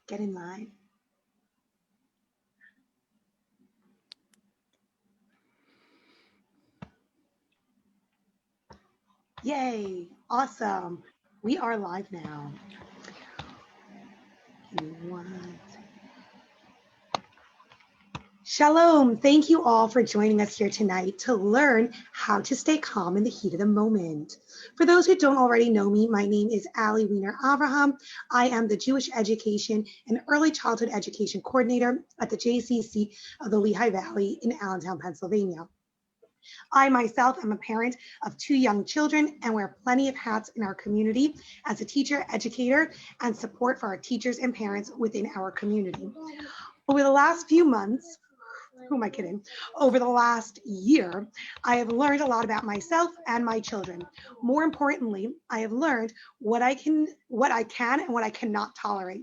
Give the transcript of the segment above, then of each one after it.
get in line. Yay, awesome. We are live now. Give me one. Shalom. Thank you all for joining us here tonight to learn how to stay calm in the heat of the moment. For those who don't already know me, my name is Ali Wiener Avraham. I am the Jewish Education and Early Childhood Education Coordinator at the JCC of the Lehigh Valley in Allentown, Pennsylvania. I myself am a parent of 2 young children and wear plenty of hats in our community as a teacher, educator, and support for our teachers and parents within our community. Over the last few months, who am I kidding? Over the last year, I have learned a lot about myself and my children. More importantly, I have learned what I can and what I cannot tolerate.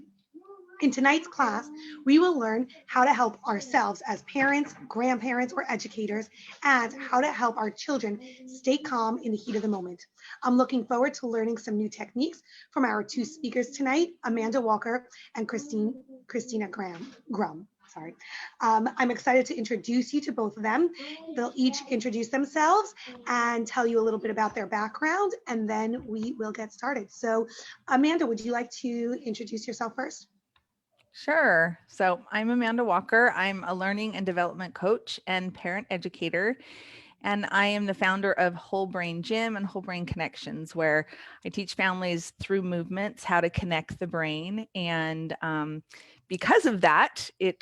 In tonight's class, we will learn how to help ourselves as parents, grandparents, or educators, and how to help our children stay calm in the heat of the moment. I'm looking forward to learning some new techniques from our 2 speakers tonight, Amanda Walker and Christina Grum. Sorry. I'm excited to introduce you to both of them. They'll each introduce themselves and tell you a little bit about their background, and then we will get started. So, Amanda, would you like to introduce yourself first? Sure. So I'm Amanda Walker. I'm a learning and development coach and parent educator. And I am the founder of Whole Brain Gym and Whole Brain Connections, where I teach families through movements how to connect the brain. And because of that, it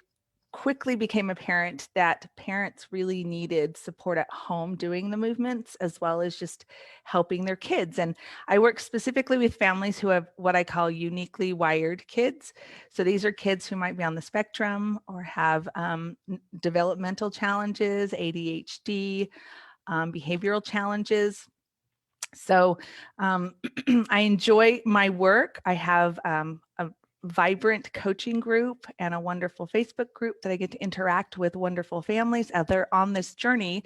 quickly became apparent that parents really needed support at home doing the movements as well as just helping their kids. And I work specifically with families who have what I call uniquely wired kids. So these are kids who might be on the spectrum or have developmental challenges, ADHD, behavioral challenges. So I enjoy my work. I have a vibrant coaching group and a wonderful Facebook group that I get to interact with wonderful families as they're on this journey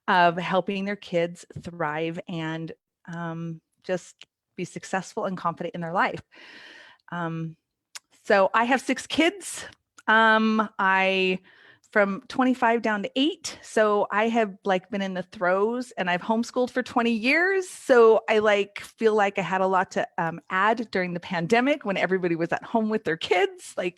of helping their kids thrive and just be successful and confident in their life. So I have 6 kids. I from 25 down to 8. So I have been in the throes, and I've homeschooled for 20 years. So I feel like I had a lot to add during the pandemic when everybody was at home with their kids. I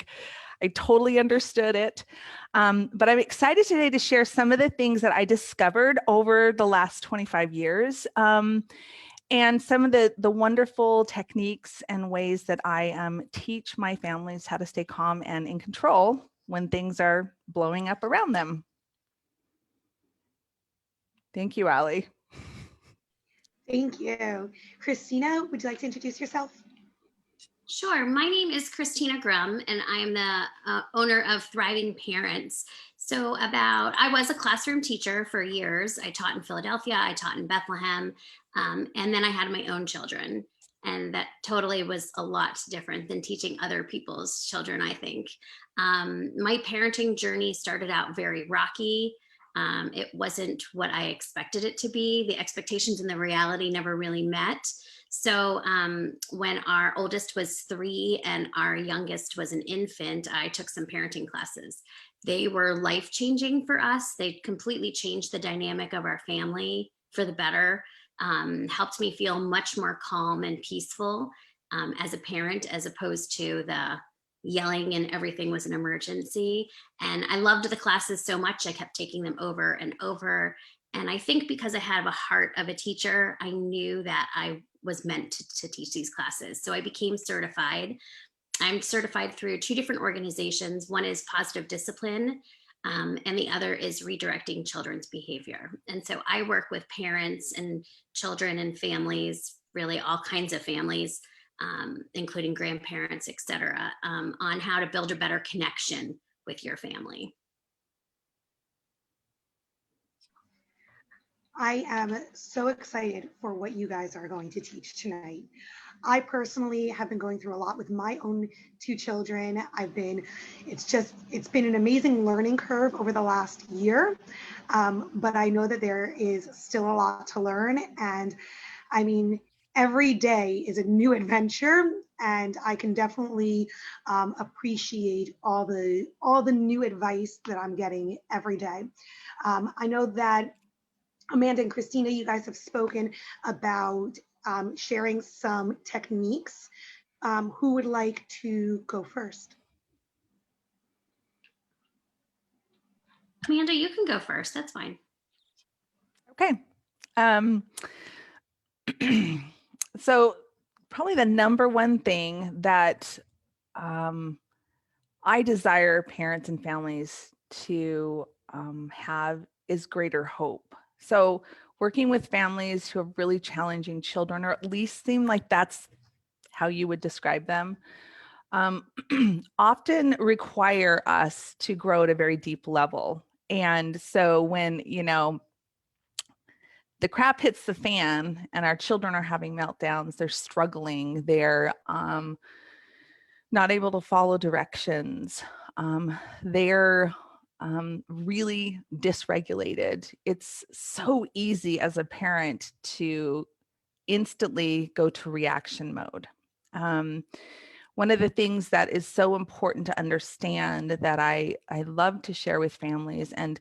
totally understood it. But I'm excited today to share some of the things that I discovered over the last 25 years. And some of the wonderful techniques and ways that I teach my families how to stay calm and in control when things are blowing up around them. Thank you, Ali. Thank you. Christina, would you like to introduce yourself? Sure. My name is Christina Grum, and I am the owner of Thriving Parents. So I was a classroom teacher for years. I taught in Philadelphia, I taught in Bethlehem, and then I had my own children. And that totally was a lot different than teaching other people's children, I think. My parenting journey started out very rocky. It wasn't what I expected it to be. The expectations and the reality never really met. So when our oldest was 3 and our youngest was an infant, I took some parenting classes. They were life-changing for us. They completely changed the dynamic of our family for the better, helped me feel much more calm and peaceful as a parent, as opposed to the yelling and everything was an emergency. And I loved the classes so much, I kept taking them over and over. And I think because I have a heart of a teacher, I knew that I was meant to teach these classes. So I became certified. I'm certified through 2 different organizations. One is Positive Discipline, and the other is Redirecting Children's Behavior. And so I work with parents and children and families, really all kinds of families, including grandparents, et cetera, on how to build a better connection with your family. I am so excited for what you guys are going to teach tonight. I personally have been going through a lot with my own 2 children. It's been an amazing learning curve over the last year, but I know that there is still a lot to learn. And I mean, every day is a new adventure. and I can definitely appreciate all the new advice that I'm getting every day. I know that Amanda and Christina, you guys have spoken about sharing some techniques. Who would like to go first? Amanda, you can go first. That's fine. Okay. So probably the number one thing that I desire parents and families to have is greater hope. So working with families who have really challenging children, or at least seem like that's how you would describe them, often require us to grow at a very deep level. And so when, the crap hits the fan and our children are having meltdowns, they're struggling, they're not able to follow directions, they're really dysregulated. It's so easy as a parent to instantly go to reaction mode. One of the things that is so important to understand that I love to share with families and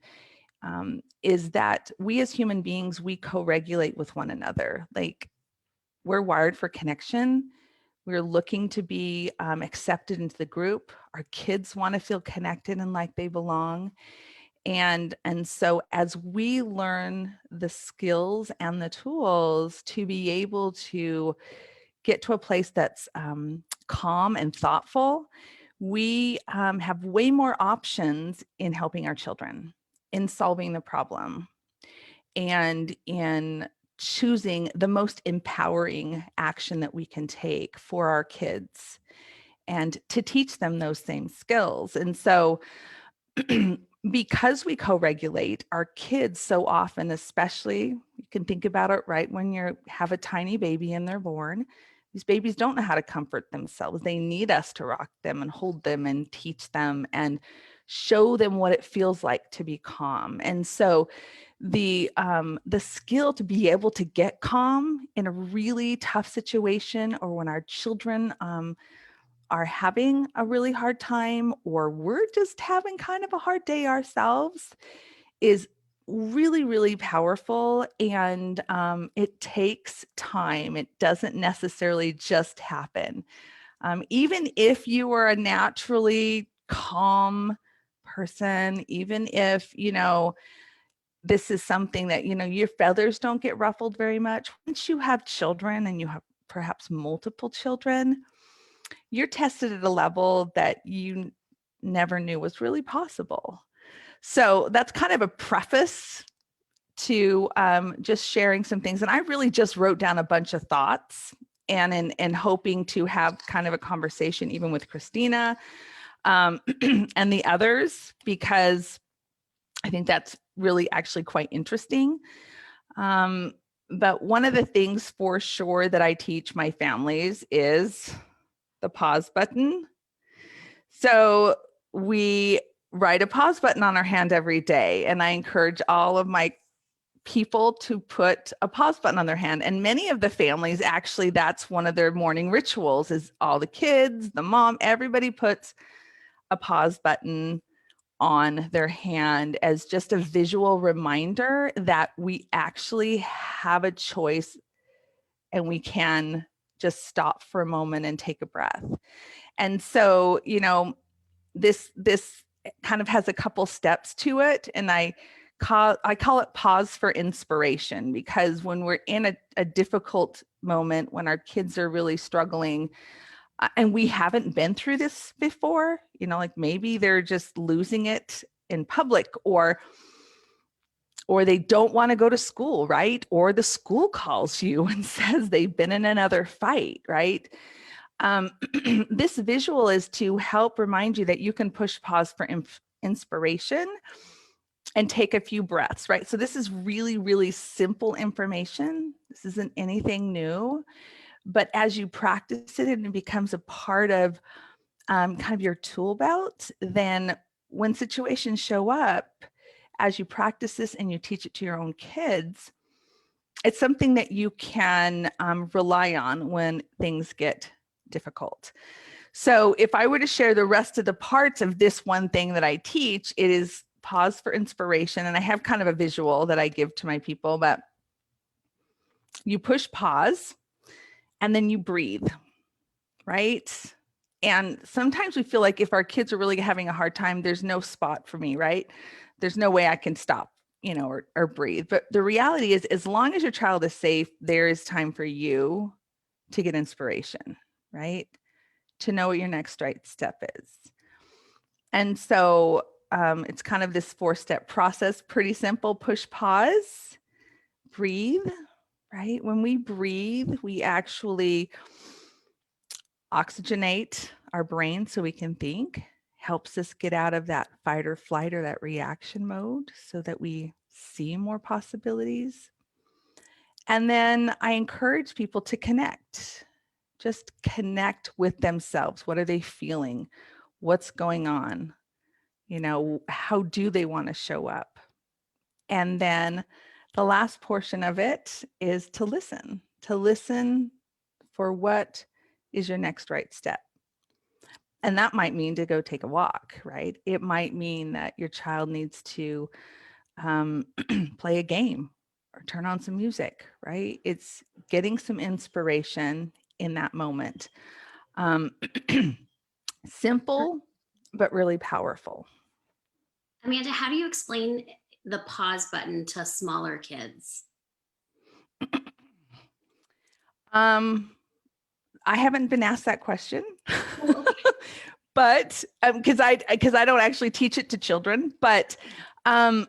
is that we as human beings, we co-regulate with one another. Like, we're wired for connection. We're looking to be accepted into the group. Our kids want to feel connected and like they belong. And so as we learn the skills and the tools to be able to get to a place that's calm and thoughtful, we have way more options in helping our children, in solving the problem, and in choosing the most empowering action that we can take for our kids and to teach them those same skills. And so because we co-regulate, our kids so often, especially, you can think about it right when you have a tiny baby and they're born, these babies don't know how to comfort themselves. They need us to rock them and hold them and teach them and show them what it feels like to be calm. And so the skill to be able to get calm in a really tough situation, or when our children are having a really hard time, or we're just having kind of a hard day ourselves, is really, really powerful. And it takes time. It doesn't necessarily just happen. Even if you are a naturally calm person, even if, this is something that, your feathers don't get ruffled very much. Once you have children and you have perhaps multiple children, you're tested at a level that you never knew was really possible. So that's kind of a preface to just sharing some things. And I really just wrote down a bunch of thoughts, and in hoping to have kind of a conversation even with Christina and the others, because I think that's really actually quite interesting. But one of the things for sure that I teach my families is the pause button. So we write a pause button on our hand every day, and I encourage all of my people to put a pause button on their hand. And many of the families, actually, that's one of their morning rituals, is all the kids, the mom, everybody puts a pause button on their hand as just a visual reminder that we actually have a choice and we can just stop for a moment and take a breath. And so, this kind of has a couple steps to it, and I call it pause for inspiration, because when we're in a difficult moment, when our kids are really struggling, and we haven't been through this before, like maybe they're just losing it in public, or they don't want to go to school, right? Or the school calls you and says they've been in another fight, right? This visual is to help remind you that you can push pause for inspiration and take a few breaths, right? So this is really, really simple information. This isn't anything new, but as you practice it and it becomes a part of kind of your tool belt, then when situations show up, as you practice this and you teach it to your own kids, it's something that you can rely on when things get difficult. So if I were to share the rest of the parts of this one thing that I teach, it is pause for inspiration. And I have kind of a visual that I give to my people, but you push pause and then you breathe, right? And sometimes we feel like if our kids are really having a hard time, there's no spot for me, right? There's no way I can stop, or breathe. But the reality is, as long as your child is safe, there is time for you to get inspiration, right? To know what your next right step is. And so it's kind of this 4-step process, pretty simple. Push pause, breathe, right? When we breathe, we actually oxygenate our brain so we can think, helps us get out of that fight or flight or that reaction mode so that we see more possibilities. And then I encourage people to connect, just connect with themselves. What are they feeling? What's going on? How do they want to show up? And then the last portion of it is to listen for what is your next right step. And that might mean to go take a walk, right? It might mean that your child needs to play a game or turn on some music, right? It's getting some inspiration in that moment. Simple, but really powerful. Amanda, how do you explain the pause button to smaller kids? I haven't been asked that question, but because I don't actually teach it to children, but I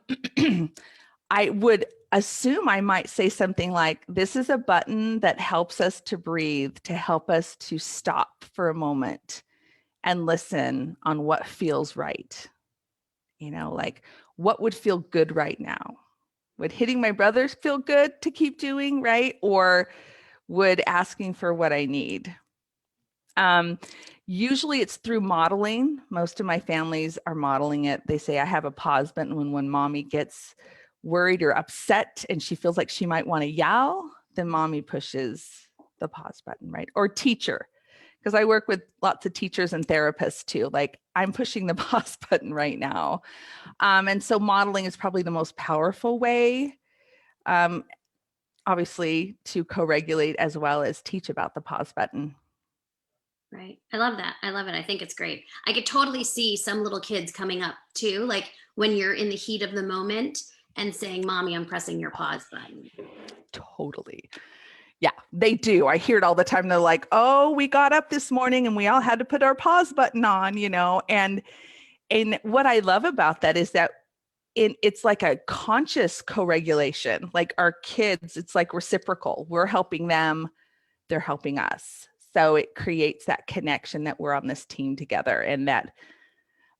would assume I might say something like, this is a button that helps us to breathe, to help us to stop for a moment and listen on what feels right. Like what would feel good right now? Would hitting my brothers feel good to keep doing, right? Or would asking for what I need? Usually it's through modeling. Most of my families are modeling it. They say I have a pause button when mommy gets worried or upset and she feels like she might want to yell, then mommy pushes the pause button, right? Or teacher, because I work with lots of teachers and therapists too. Like I'm pushing the pause button right now. And so modeling is probably the most powerful way, obviously, to co-regulate as well as teach about the pause button. Right. I love that. I love it. I think it's great. I could totally see some little kids coming up too, like when you're in the heat of the moment and saying, Mommy, I'm pressing your pause button. Totally. Yeah, they do. I hear it all the time. They're like, oh, we got up this morning and we all had to put our pause button on, and what I love about that is that it's like a conscious co-regulation. Like our kids, it's like reciprocal. We're helping them, they're helping us. So it creates that connection that we're on this team together, and that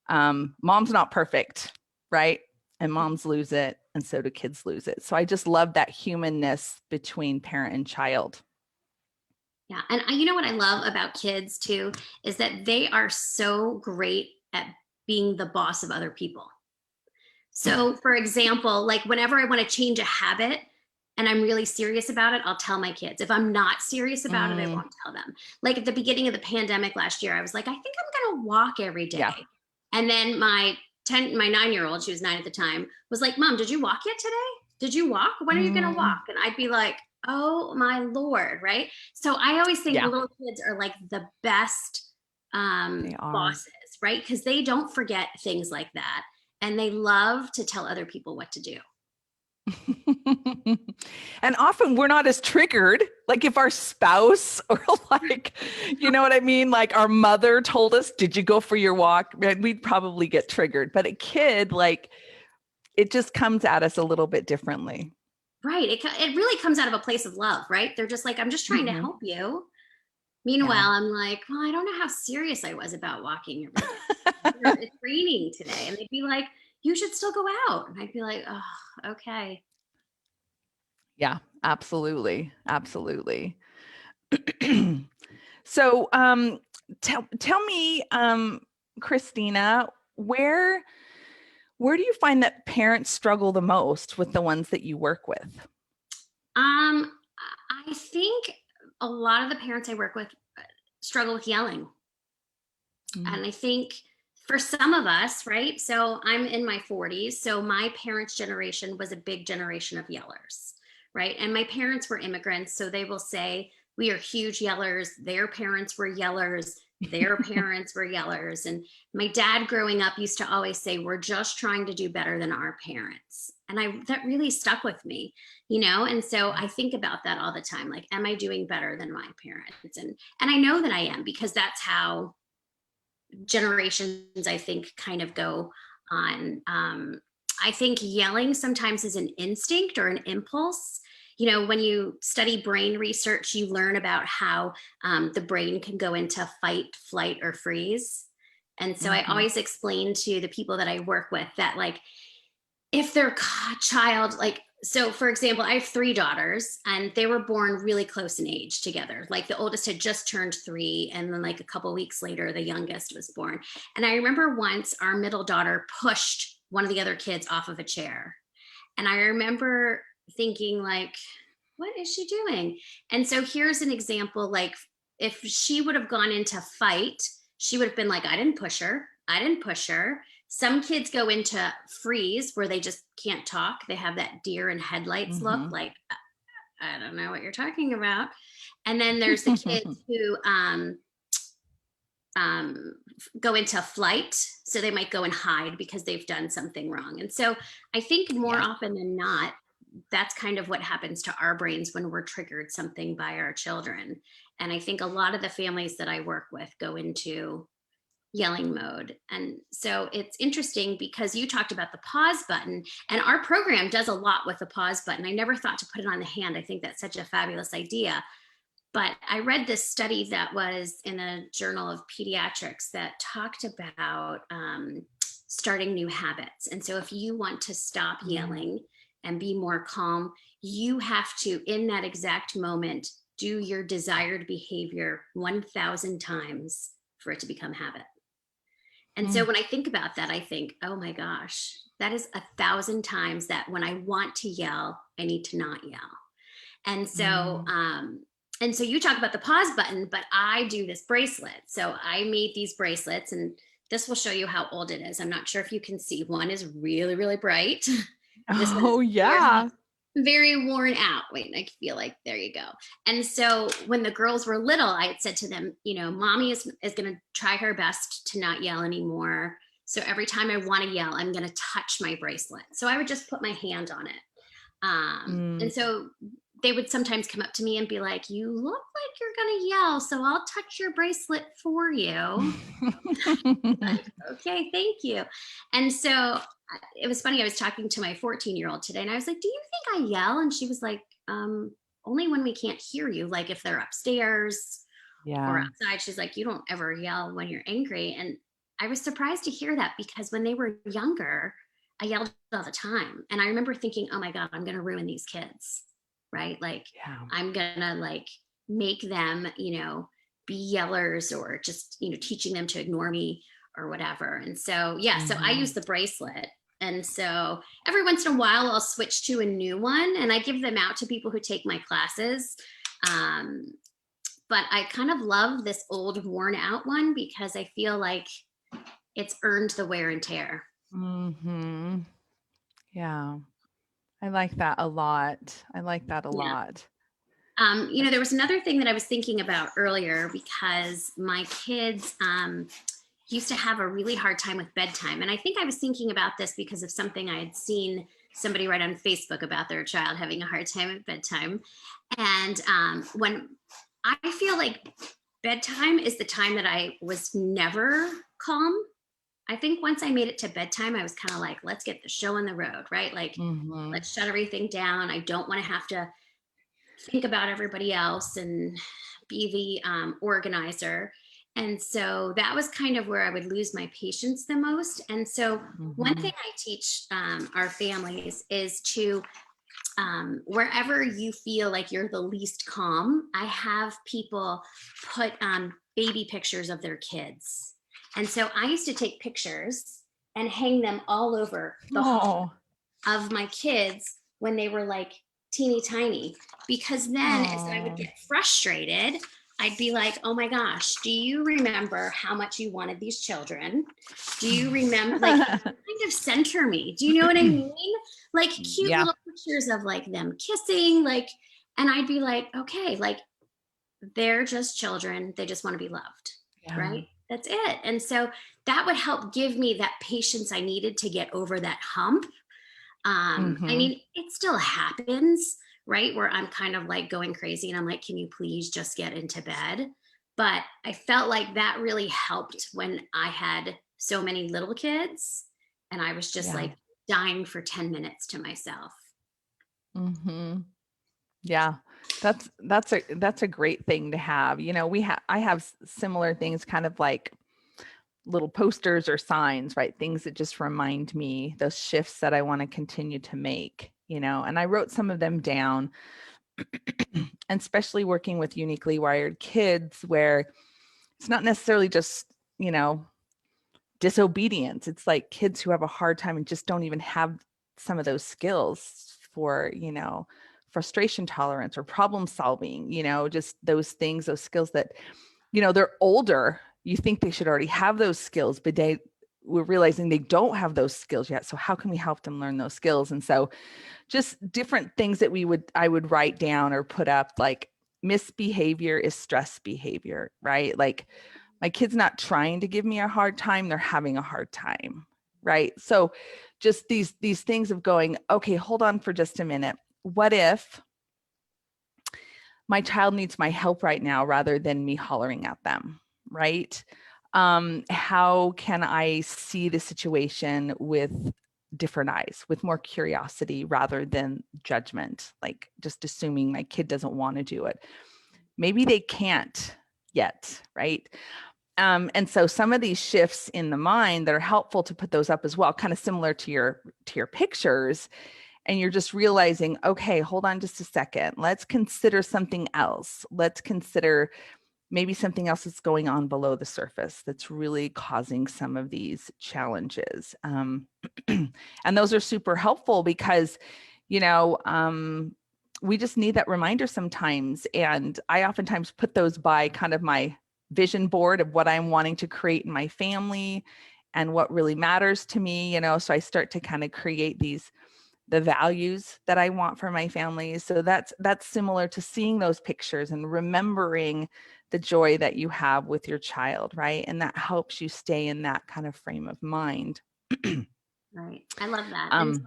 mom's not perfect, right? And moms lose it, and so do kids lose it. So I just love that humanness between parent and child. Yeah. And you know what I love about kids too, is that they are so great at being the boss of other people. So for example, like whenever I want to change a habit and I'm really serious about it, I'll tell my kids. If I'm not serious about it, I won't tell them. Like at the beginning of the pandemic last year, I was like, I think I'm going to walk every day. Yeah. And then my 9-year-old, she was 9 at the time, was like, Mom, did you walk yet today? Did you walk? When are you going to walk? And I'd be like, oh my Lord. Right. So I always think little kids are like the best bosses, right? Because they don't forget things like that. And they love to tell other people what to do. And often we're not as triggered. Like if our spouse or like, you know what I mean? Like our mother told us, did you go for your walk? We'd probably get triggered. But a kid, like it just comes at us a little bit differently. Right. It really comes out of a place of love, right? They're just like, I'm just trying to help you. Meanwhile, I'm like, well, I don't know how serious I was about walking every day. It's raining today. And they'd be like, you should still go out. And I'd be like, oh, okay. Yeah, absolutely. Absolutely. So tell me, Christina, where do you find that parents struggle the most with the ones that you work with? I think a lot of the parents I work with, struggle with yelling. Mm. And I think for some of us, right? So I'm in my 40s. So my parents' generation was a big generation of yellers, right? And my parents were immigrants. So they will say, we are huge yellers. Their parents were yellers. Their parents were yellers. And my dad growing up used to always say, we're just trying to do better than our parents. And that really stuck with me, And so I think about that all the time. Like, am I doing better than my parents? And I know that I am, because that's how generations, I think, kind of go on. I think yelling sometimes is an instinct or an impulse. When you study brain research, you learn about how the brain can go into fight, flight, or freeze. And so I always explain to the people that I work with that, like, if their child, like, so for example, I have 3 daughters and they were born really close in age together. Like the oldest had just turned 3, and then like a couple weeks later, the youngest was born. And I remember once our middle daughter pushed one of the other kids off of a chair. And I remember thinking, like, what is she doing? And so here's an example. Like, if she would have gone into fight, she would have been like, I didn't push her. I didn't push her. Some kids go into freeze where they just can't talk. They have that deer in headlights look, like, I don't know what you're talking about. And then there's the kids who go into flight. So they might go and hide because they've done something wrong. And so I think more often than not, that's kind of what happens to our brains when we're triggered something by our children. And I think a lot of the families that I work with go into yelling mode. And so it's interesting because you talked about the pause button, and our program does a lot with the pause button. I never thought to put it on the hand. I think that's such a fabulous idea. But I read this study that was in a journal of pediatrics that talked about starting new habits. And so if you want to stop yelling and be more calm, you have to, in that exact moment, do your desired behavior 1,000 times for it to become habit. And so when I think about that, I think, oh my gosh, that is 1,000 times that when I want to yell, I need to not yell. And so, you talk about the pause button, but I do this bracelet. So I made these bracelets, and this will show you how old it is. I'm not sure if you can see. One is really, really bright. This Oh, yeah. Very worn out. Wait, I feel like, there you go. And so when the girls were little, I had said to them, mommy is going to try her best to not yell anymore. So every time I want to yell, I'm going to touch my bracelet. So I would just put my hand on it. And so they would sometimes come up to me and be like, you look like you're going to yell, so I'll touch your bracelet for you. Like, okay, thank you. And so it was funny. I was talking to my 14-year-old today, and I was like, do you think I yell? And she was like, only when we can't hear you, like if they're upstairs or outside. She's like, you don't ever yell when you're angry. And I was surprised to hear that, because when they were younger, I yelled all the time. And I remember thinking, oh my God, I'm going to ruin these kids, right? Like, I'm going to like make them, be yellers, or just, teaching them to ignore me or whatever. And so, so I use the bracelet. And so every once in a while, I'll switch to a new one, and I give them out to people who take my classes. But I kind of love this old worn out one, because I feel like it's earned the wear and tear. Yeah. I like that a lot. There was another thing that I was thinking about earlier, because my kids used to have a really hard time with bedtime. And I think I was thinking about this because of something I had seen somebody write on Facebook about their child having a hard time at bedtime. And when I feel like bedtime is the time that I was never calm. I think once I made it to bedtime, I was kind of like, let's get the show on the road, right? Like, let's shut everything down. I don't want to have to think about everybody else and be the organizer. And so that was kind of where I would lose my patience the most. And so one thing I teach our families is to, wherever you feel like you're the least calm, I have people put baby pictures of their kids. And so I used to take pictures and hang them all over the hall of my kids when they were like teeny tiny, because then as I would get frustrated, I'd be like, oh my gosh, do you remember how much you wanted these children? Do you remember, like, kind of center me? Do you know what I mean? Like cute Yeah. little pictures of like them kissing, like, and I'd be like, okay, like they're just children. They just want to be loved, Yeah. right? That's it. And so that would help give me that patience I needed to get over that hump. I mean, it still happens, right? Where I'm kind of like going crazy and I'm like, can you please just get into bed? But I felt like that really helped when I had so many little kids and I was just Yeah. like dying for 10 minutes to myself. Yeah, that's a great thing to have. You know, I have similar things, kind of like little posters or signs, right? Things that just remind me those shifts that I want to continue to make, you know, and I wrote some of them down. And especially working with uniquely wired kids, where it's not necessarily just, you know, disobedience. It's like kids who have a hard time and just don't even have some of those skills for, you know, frustration tolerance or problem solving, you know, just those things, those skills that, you know, they're older. You think they should already have those skills, but we're realizing they don't have those skills yet. So how can we help them learn those skills? And so just different things that I would write down or put up, like misbehavior is stress behavior, right? Like my kid's not trying to give me a hard time, they're having a hard time, right? So just these things of going, okay, hold on for just a minute. What if my child needs my help right now rather than me hollering at them, right? How can I see the situation with different eyes, with more curiosity rather than judgment, like just assuming my kid doesn't want to do it? Maybe they can't yet, right? And so some of these shifts in the mind that are helpful to put those up as well, kind of similar to your pictures, and you're just realizing, okay, hold on just a second. Let's consider something else. Let's consider maybe something else that's going on below the surface that's really causing some of these challenges. And those are super helpful because, you know, we just need that reminder sometimes. And I oftentimes put those by kind of my vision board of what I'm wanting to create in my family and what really matters to me, you know, so I start to kind of create the values that I want for my family. So that's similar to seeing those pictures and remembering the joy that you have with your child, right? And that helps you stay in that kind of frame of mind. Right. I love that. And so,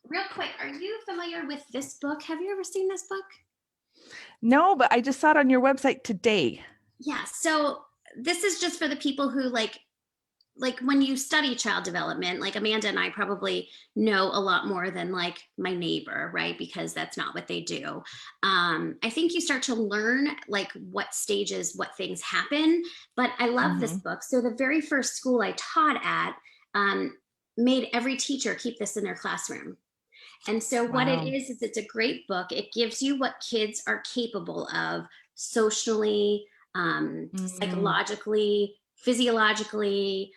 real quick, are you familiar with this book? Have you ever seen this book? No, but I just saw it on your website today. Yeah. So this is just for the people who like when you study child development, like Amanda and I probably know a lot more than like my neighbor, right? Because that's not what they do. I think you start to learn like what stages, what things happen. But I love this book. So the very first school I taught at made every teacher keep this in their classroom. And so what it is it's a great book. It gives you what kids are capable of socially, psychologically, physiologically,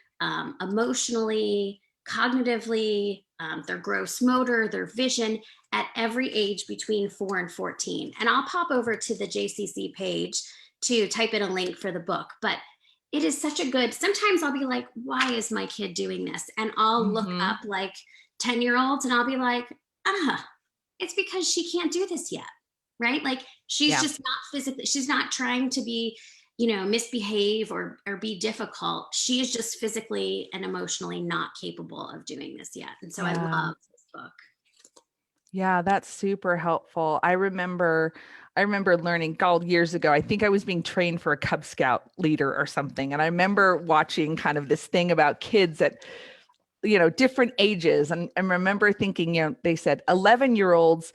emotionally, cognitively, their gross motor, their vision at every age between 4 and 14. And I'll pop over to the JCC page to type in a link for the book. But it is such a good, sometimes I'll be like, why is my kid doing this? And I'll look up like 10-year-olds and I'll be like, it's because she can't do this yet, right? Like she's just not physically, she's not trying to be, you know, misbehave or be difficult. She is just physically and emotionally not capable of doing this yet. And so I love this book. Yeah, that's super helpful. I remember learning years ago. I think I was being trained for a Cub Scout leader or something. And I remember watching kind of this thing about kids at, you know, different ages. And I remember thinking, you know, they said 11-year-olds,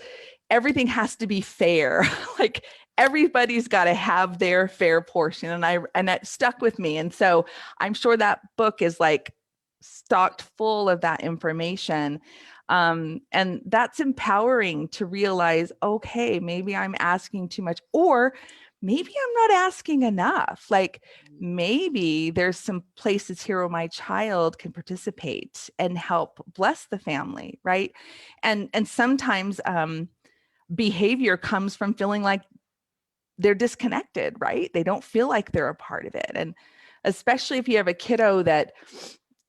everything has to be fair. Like everybody's got to have their fair portion. And that stuck with me. And so I'm sure that book is like stocked full of that information. And that's empowering to realize, okay, maybe I'm asking too much, or maybe I'm not asking enough. Like maybe there's some places here where my child can participate and help bless the family, right? And sometimes behavior comes from feeling like they're disconnected, right? They don't feel like they're a part of it. And especially if you have a kiddo that,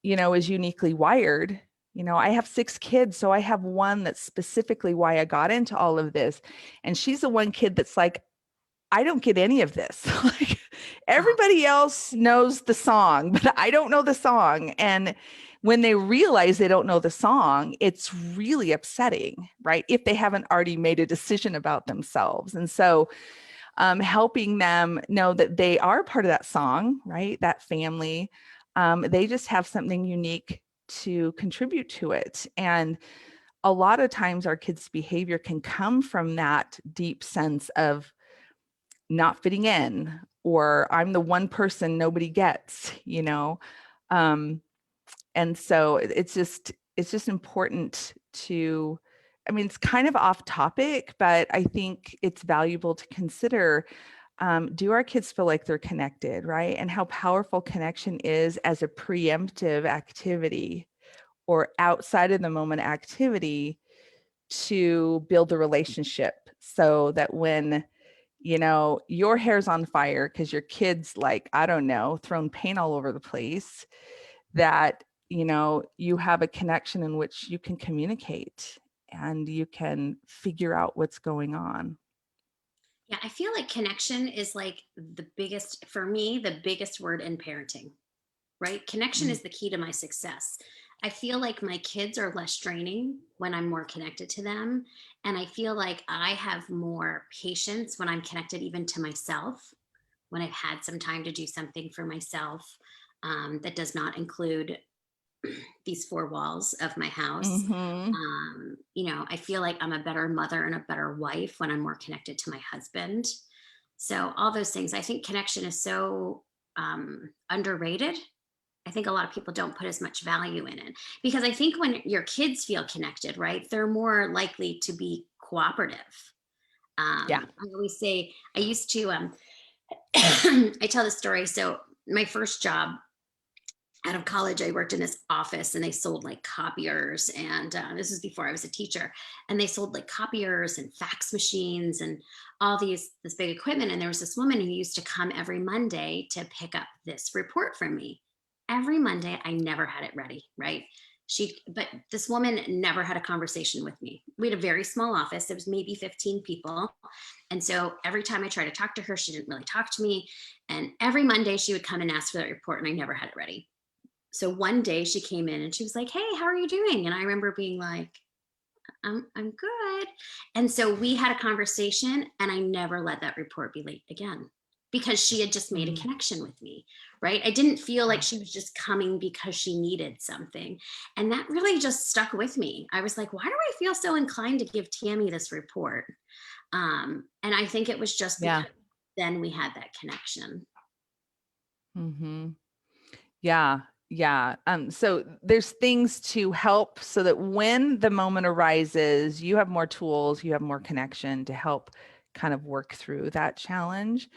is uniquely wired. I have 6 kids, so I have one that's specifically why I got into all of this. And she's the one kid that's like, I don't get any of this. Like, everybody else knows the song, but I don't know the song. And when they realize they don't know the song, it's really upsetting, right? If they haven't already made a decision about themselves. And so helping them know that they are part of that song, right? That family. They just have something unique to contribute to it. And a lot of times our kids' behavior can come from that deep sense of not fitting in, or I'm the one person nobody gets, and so it's just important to, it's kind of off topic, but I think it's valuable to consider, do our kids feel like they're connected, right? And how powerful connection is as a preemptive activity or outside of the moment activity to build a relationship, so that when your hair's on fire because your kid's like, I don't know, thrown paint all over the place, that you have a connection in which you can communicate and you can figure out what's going on. Yeah, I feel like connection is like for me, the biggest word in parenting, right? Connection is the key to my success. I feel like my kids are less draining when I'm more connected to them. And I feel like I have more patience when I'm connected even to myself, when I've had some time to do something for myself that does not include these 4 walls of my house. Mm-hmm. I feel like I'm a better mother and a better wife when I'm more connected to my husband. So all those things, I think connection is so underrated. I think a lot of people don't put as much value in it, because I think when your kids feel connected, right, they're more likely to be cooperative. Yeah. I always say, I used to, I tell this story. So my first job out of college, I worked in this office and they sold like copiers. And this was before I was a teacher. And they sold like copiers and fax machines and all this big equipment. And there was this woman who used to come every Monday to pick up this report from me. Every Monday, I never had it ready, right? But this woman never had a conversation with me. We had a very small office. There was maybe 15 people. And so every time I tried to talk to her, she didn't really talk to me. And every Monday she would come and ask for that report, and I never had it ready. So one day she came in and she was like, "Hey, how are you doing?" And I remember being like, I'm good. And so we had a conversation, and I never let that report be late again, because she had just made a connection with me, right? I didn't feel like she was just coming because she needed something. And that really just stuck with me. I was like, why do I feel so inclined to give Tammy this report? And I think it was just because then we had that connection. Mm-hmm. Yeah. Yeah. So there's things to help so that when the moment arises, you have more tools, you have more connection to help kind of work through that challenge.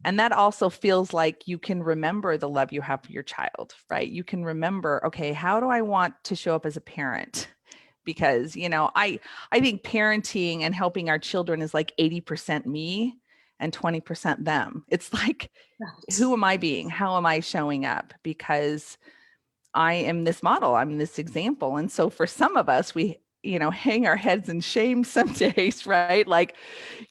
And that also feels like you can remember the love you have for your child, right? You can remember, okay, how do I want to show up as a parent? Because, I think parenting and helping our children is like 80% me and 20% them. It's like, who am I being? How am I showing up? Because I am this model, I'm this example. And so for some of us, we, hang our heads in shame some days, right? Like,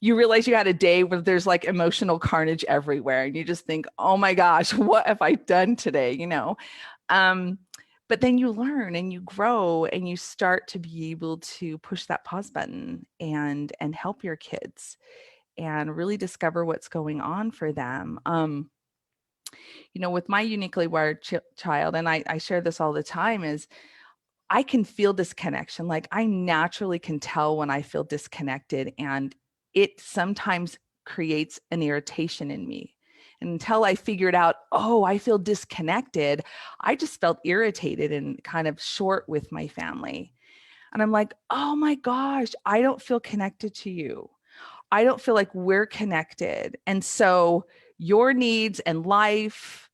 you realize you had a day where there's like emotional carnage everywhere. And you just think, oh my gosh, what have I done today? But then you learn and you grow and you start to be able to push that pause button and help your kids and really discover what's going on for them. With my uniquely wired child, and I share this all the time, is I can feel this connection. Like, I naturally can tell when I feel disconnected, and it sometimes creates an irritation in me. And until I figured out, oh, I feel disconnected, I just felt irritated and kind of short with my family. And I'm like, oh my gosh, I don't feel connected to you. I don't feel like we're connected. And so your needs and life,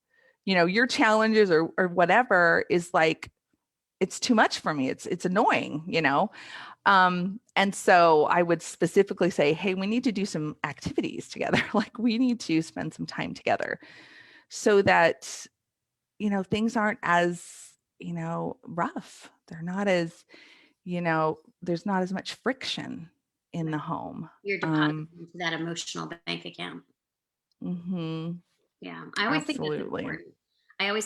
your challenges or whatever is like, it's too much for me. It's annoying, And so I would specifically say, hey, we need to do some activities together. Like we need to spend some time together so that, things aren't as, rough. They're not as, there's not as much friction in the home. You're depositing into that emotional bank account. Mm-hmm. Yeah, I always think that's Absolutely. important. I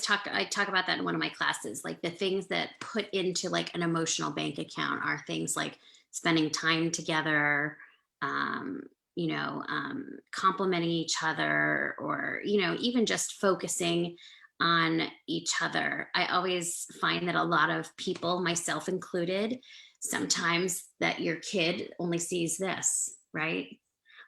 talk about that in one of my classes. Like the things that put into like an emotional bank account are things like spending time together, complimenting each other, or, even just focusing on each other. I always find that a lot of people, myself included, sometimes that your kid only sees this, right?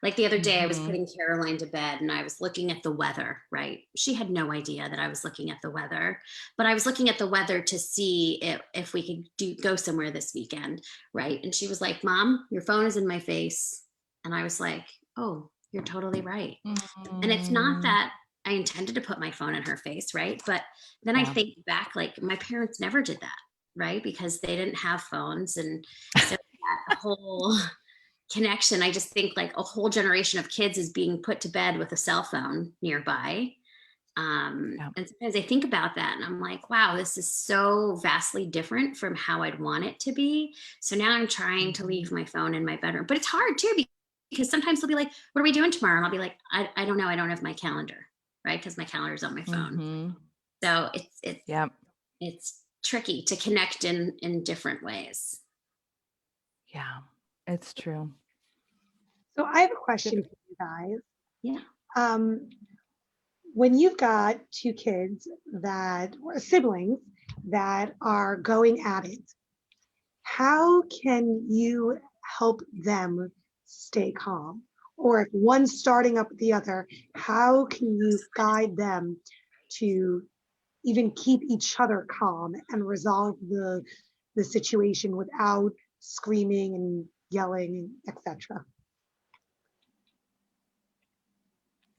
Like the other day, I was Mhm. putting Caroline to bed and I was looking at the weather, right? She had no idea that I was looking at the weather, but I was looking at the weather to see if we could go somewhere this weekend, right? And she was like, Mom, your phone is in my face. And I was like, oh, you're totally right. And it's not that I intended to put my phone in her face, right? But then I Yeah. think back, like my parents never did that, right? Because they didn't have phones. And so that whole connection, I just think like a whole generation of kids is being put to bed with a cell phone nearby. Yeah. And sometimes I think about that and I'm like, wow, this is so vastly different from how I'd want it to be. So now I'm trying to leave my phone in my bedroom, but it's hard too, because sometimes they'll be like, what are we doing tomorrow? And I'll be like, I don't know. I don't have my calendar, right? Because my calendar is on my phone. Mhm. So Yep. it's tricky to connect in different ways. Yeah, it's true. So I have a question for you guys. Yeah. When you've got two kids or siblings that are going at it, how can you help them stay calm? Or if one's starting up with the other, how can you guide them to even keep each other calm and resolve the situation without screaming and yelling, etc.?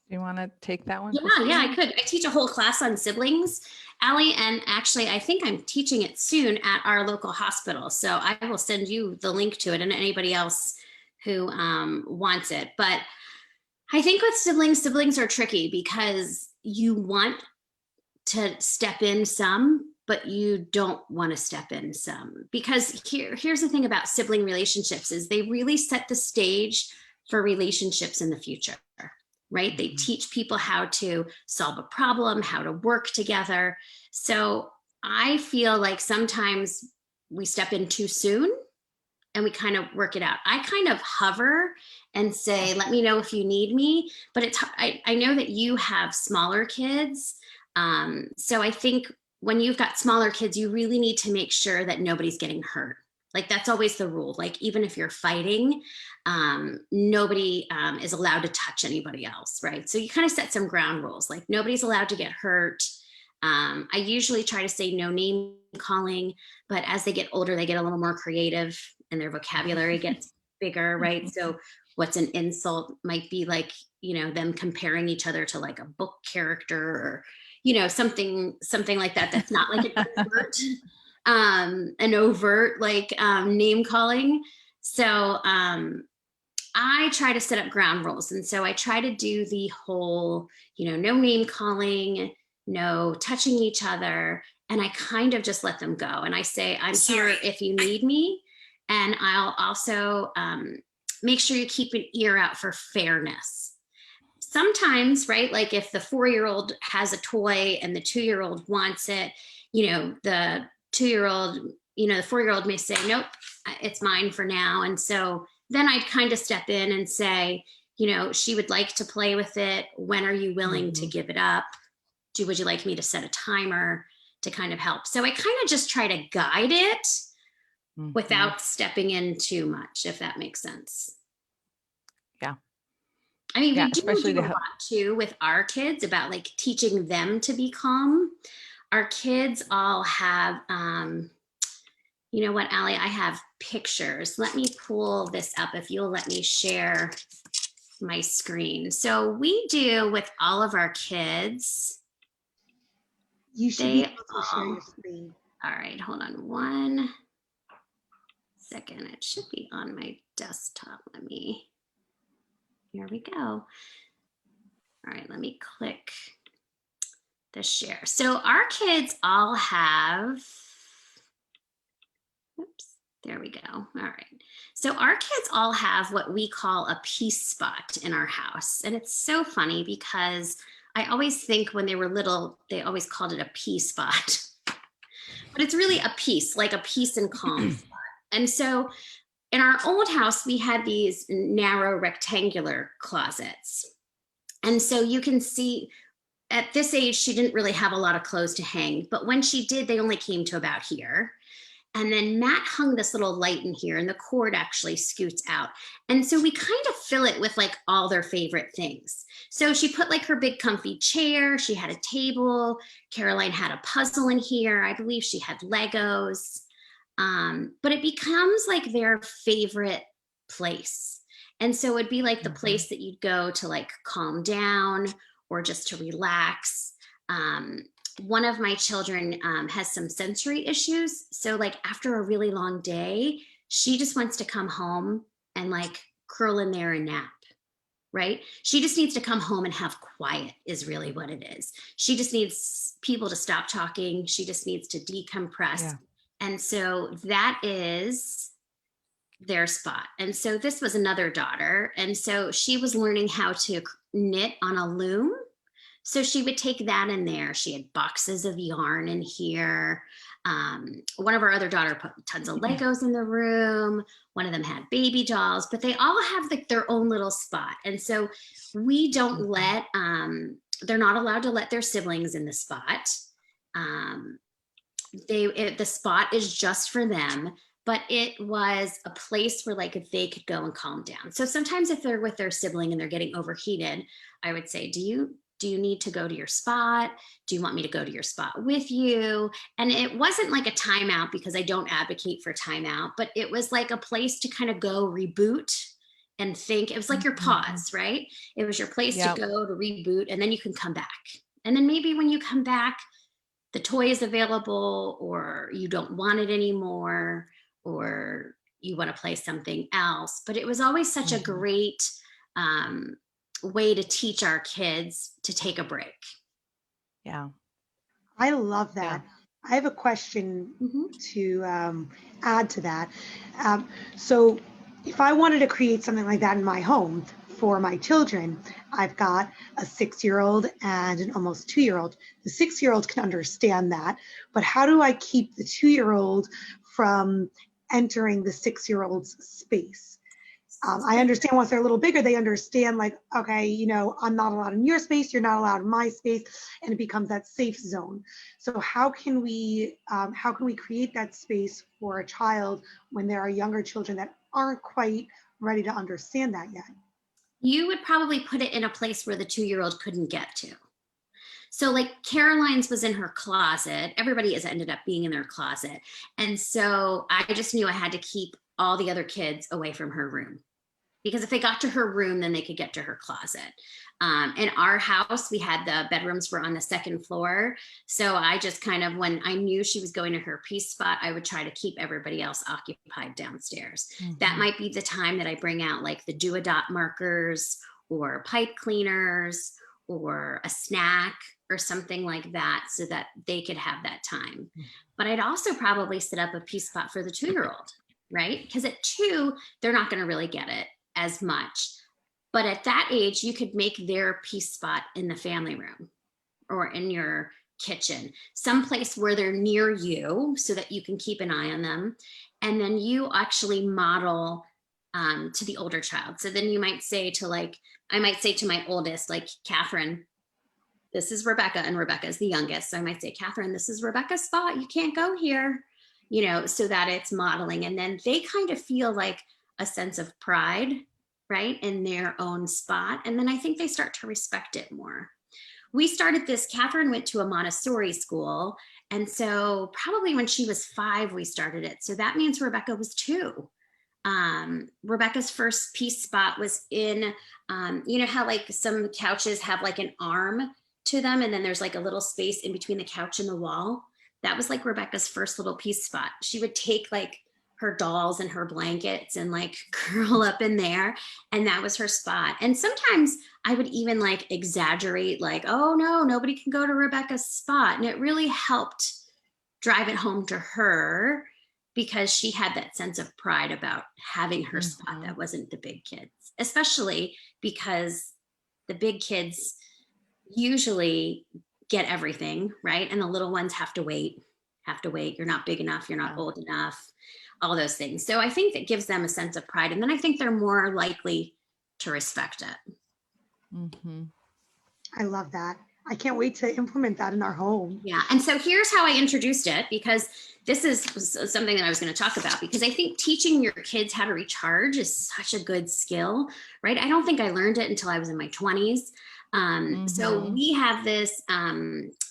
Do you want to take that one? Yeah, Christina? I could. I teach a whole class on siblings, Allie, and actually, I think I'm teaching it soon at our local hospital. So I will send you the link to it and anybody else who wants it. But I think with siblings are tricky because you want to step in some, but you don't want to step in some. Because here's the thing about sibling relationships is they really set the stage for relationships in the future, right? They teach people how to solve a problem, how to work together. So I feel like sometimes we step in too soon and we kind of work it out. I kind of hover and say, let me know if you need me. But I know that you have smaller kids. So I think when you've got smaller kids, you really need to make sure that nobody's getting hurt. Like that's always the rule. Like even if you're fighting, nobody is allowed to touch anybody else, right? So you kind of set some ground rules. Like nobody's allowed to get hurt. I usually try to say no name calling, but as they get older, they get a little more creative and their vocabulary gets bigger, right? So what's an insult might be like, them comparing each other to like a book character or, something like that. That's not like an overt like name calling. So I try to set up ground rules. And so I try to do the whole, no name calling, no touching each other. And I kind of just let them go. And I say, I'm here if you need me. And I'll also make sure you keep an ear out for fairness. Sometimes, right, like if the 4-year-old has a toy and the 2-year-old wants it, the 2-year-old, the 4-year-old may say, nope, it's mine for now. And so then I'd kind of step in and say, she would like to play with it. When are you willing to give it up? Would you like me to set a timer to kind of help? So I kind of just try to guide it without stepping in too much, if that makes sense. Yeah. I mean, we do a lot too with our kids about like teaching them to be calm. Our kids all have, you know what, Allie, I have pictures. Let me pull this up if you'll let me share my screen. So we do with all of our kids. You should be able to share your screen. All right, hold on one second. It should be on my desktop. Here we go. All right, let me click the share. So our kids all have, oops, there we go. All right. So our kids all have what we call a peace spot in our house. And it's so funny because I always think when they were little, they always called it a pea spot. But it's really a peace, like a peace and calm spot. And so in our old house, we had these narrow rectangular closets. And so you can see at this age, she didn't really have a lot of clothes to hang, but when she did, they only came to about here. And then Matt hung this little light in here and the cord actually scoots out. And so we kind of fill it with like all their favorite things. So she put like her big comfy chair, she had a table, Caroline had a puzzle in here. I believe she had Legos. But it becomes like their favorite place. And so it'd be like the place that you'd go to like calm down or just to relax. One of my children has some sensory issues. So like after a really long day, she just wants to come home and like curl in there and nap, right? She just needs to come home and have quiet is really what it is. She just needs people to stop talking. She just needs to decompress. Yeah. And so that is their spot. And so this was another daughter. And so she was learning how to knit on a loom. So she would take that in there. She had boxes of yarn in here. One of our other daughter put tons of Legos in the room. One of them had baby dolls, but they all have like their own little spot. And so we don't let, they're not allowed to let their siblings in the spot. The spot is just for them, but it was a place where like they could go and calm down. So sometimes if they're with their sibling and they're getting overheated, I would say, do you need to go to your spot? Do you want me to go to your spot with you? And it wasn't like a timeout because I don't advocate for timeout, but it was like a place to kind of go reboot and think. It was like your pause, right? It was your place to go to reboot, and then you can come back. And then maybe when you come back, the toy is available, or you don't want it anymore, or you want to play something else. But it was always such a great way to teach our kids to take a break. Yeah. I love that. Yeah. I have a question to add to that. So if I wanted to create something like that in my home for my children, I've got a 6-year-old and an almost 2-year-old. The 6-year-old can understand that, but how do I keep the 2-year-old from entering the 6-year-old's space? I understand once they're a little bigger, they understand like, okay, you know, I'm not allowed in your space, you're not allowed in my space, and it becomes that safe zone. So how can we create that space for a child when there are younger children that aren't quite ready to understand that yet? You would probably put it in a place where the 2-year-old couldn't get to. So like Caroline's was in her closet. Everybody has ended up being in their closet. And so I just knew I had to keep all the other kids away from her room, because if they got to her room, then they could get to her closet. In our house, we had the bedrooms were on the second floor. So I just kind of, when I knew she was going to her peace spot, I would try to keep everybody else occupied downstairs. That might be the time that I bring out like the do-a-dot markers or pipe cleaners or a snack or something like that, so that they could have that time. But I'd also probably set up a peace spot for the 2-year-old, right? Because at 2, they're not going to really get it as much. But at that age, you could make their peace spot in the family room or in your kitchen, someplace where they're near you so that you can keep an eye on them. And then you actually model to the older child. So then you might say to like, I might say to my oldest, like, Catherine, this is Rebecca, and Rebecca is the youngest. So I might say, Catherine, this is Rebecca's spot. You can't go here, you know, so that it's modeling. And then they kind of feel like a sense of pride, right, in their own spot. And then I think they start to respect it more. We started this, Catherine went to a Montessori school. And so probably when she was 5, we started it. So that means Rebecca was 2. Rebecca's first peace spot was in, you know how like some couches have like an arm to them, and then there's like a little space in between the couch and the wall. That was like Rebecca's first little peace spot. She would take like her dolls and her blankets and like curl up in there. And that was her spot. And sometimes I would even like exaggerate, like, oh no, nobody can go to Rebecca's spot. And it really helped drive it home to her because she had that sense of pride about having her spot that wasn't the big kids, especially because the big kids usually get everything, right? And the little ones have to wait. You're not big enough. You're not old enough. All those things. So I think that gives them a sense of pride. And then I think they're more likely to respect it. Mm-hmm. I love that. I can't wait to implement that in our home. Yeah. And so here's how I introduced it, because this is something that I was going to talk about, because I think teaching your kids how to recharge is such a good skill, right? I don't think I learned it until I was in my 20s. So we have this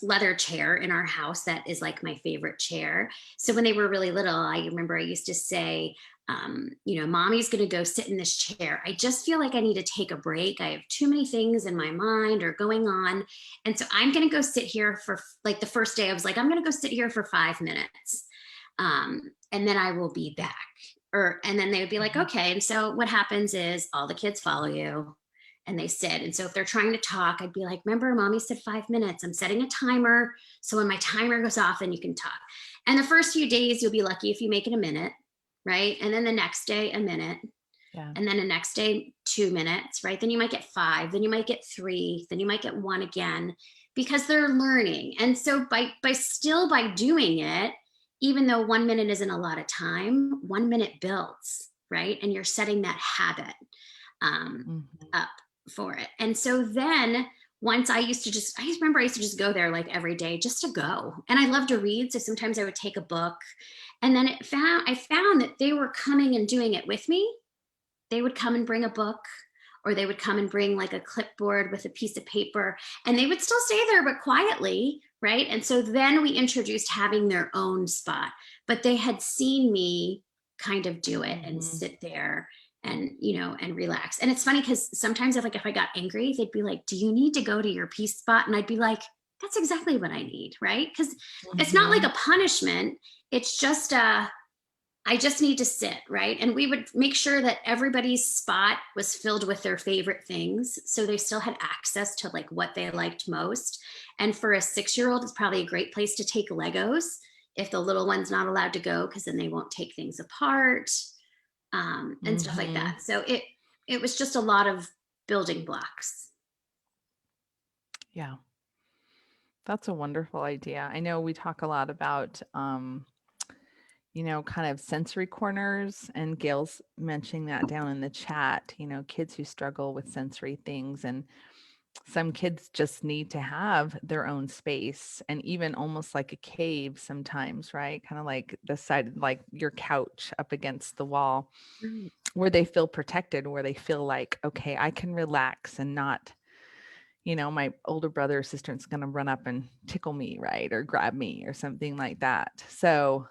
leather chair in our house that is like my favorite chair. So when they were really little, I remember I used to say, mommy's going to go sit in this chair. I just feel like I need to take a break. I have too many things in my mind or going on. And so I'm going to go sit here for, like, the first day I was like, I'm going to go sit here for 5 minutes. And then I will be back. And then they would be like, okay. And so what happens is all the kids follow you and they sit. And so if they're trying to talk, I'd be like, remember, mommy said 5 minutes. I'm setting a timer. So when my timer goes off, then you can talk. And the first few days, you'll be lucky if you make it a minute, right? And then the next day, a minute. Yeah. And then the next day, 2 minutes, right? Then you might get 5, then you might get 3, then you might get 1 again, because they're learning. And so by doing it, even though 1 minute isn't a lot of time, 1 minute builds, right? And you're setting that habit up for it. And so then once I remember I used to just go there like every day just to go. And I love to read. So sometimes I would take a book, and then I found that they were coming and doing it with me. They would come and bring a book, or they would come and bring like a clipboard with a piece of paper, and they would still stay there, but quietly, right? And so then we introduced having their own spot, but they had seen me kind of do it and sit there and, and relax. And it's funny because sometimes if I got angry, they'd be like, do you need to go to your peace spot? And I'd be like, that's exactly what I need, right? Because it's not like a punishment. It's just I just need to sit, right? And we would make sure that everybody's spot was filled with their favorite things, so they still had access to like what they liked most. And for a 6-year-old, it's probably a great place to take Legos if the little one's not allowed to go, because then they won't take things apart and stuff like that. So it was just a lot of building blocks. Yeah. That's a wonderful idea. I know we talk a lot about, kind of sensory corners, and Gail's mentioning that down in the chat, kids who struggle with sensory things, and some kids just need to have their own space, and even almost like a cave sometimes, right? Kind of like the side, like your couch up against the wall, where they feel protected, where they feel like, okay, I can relax and not, my older brother or sister is going to run up and tickle me, right? Or grab me or something like that. So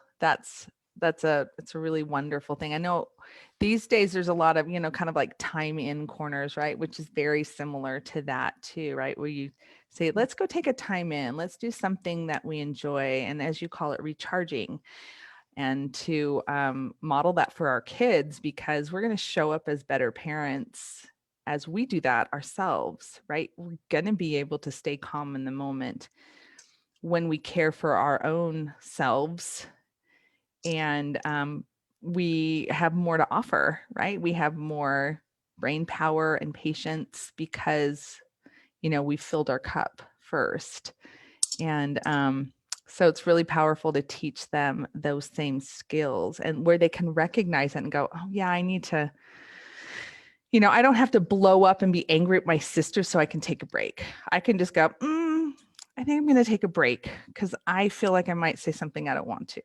it's a really wonderful thing. I know these days there's a lot of, kind of like time in corners, right? Which is very similar to that too, right? Where you say, let's go take a time in, let's do something that we enjoy. And as you call it, recharging. And to model that for our kids, because we're going to show up as better parents as we do that ourselves, right? We're going to be able to stay calm in the moment when we care for our own selves, and we have more to offer, right? We have more brain power and patience because, we filled our cup first. And so it's really powerful to teach them those same skills, and where they can recognize it and go, oh yeah, I need to, I don't have to blow up and be angry at my sister so I can take a break. I can just go, I think I'm going to take a break because I feel like I might say something I don't want to,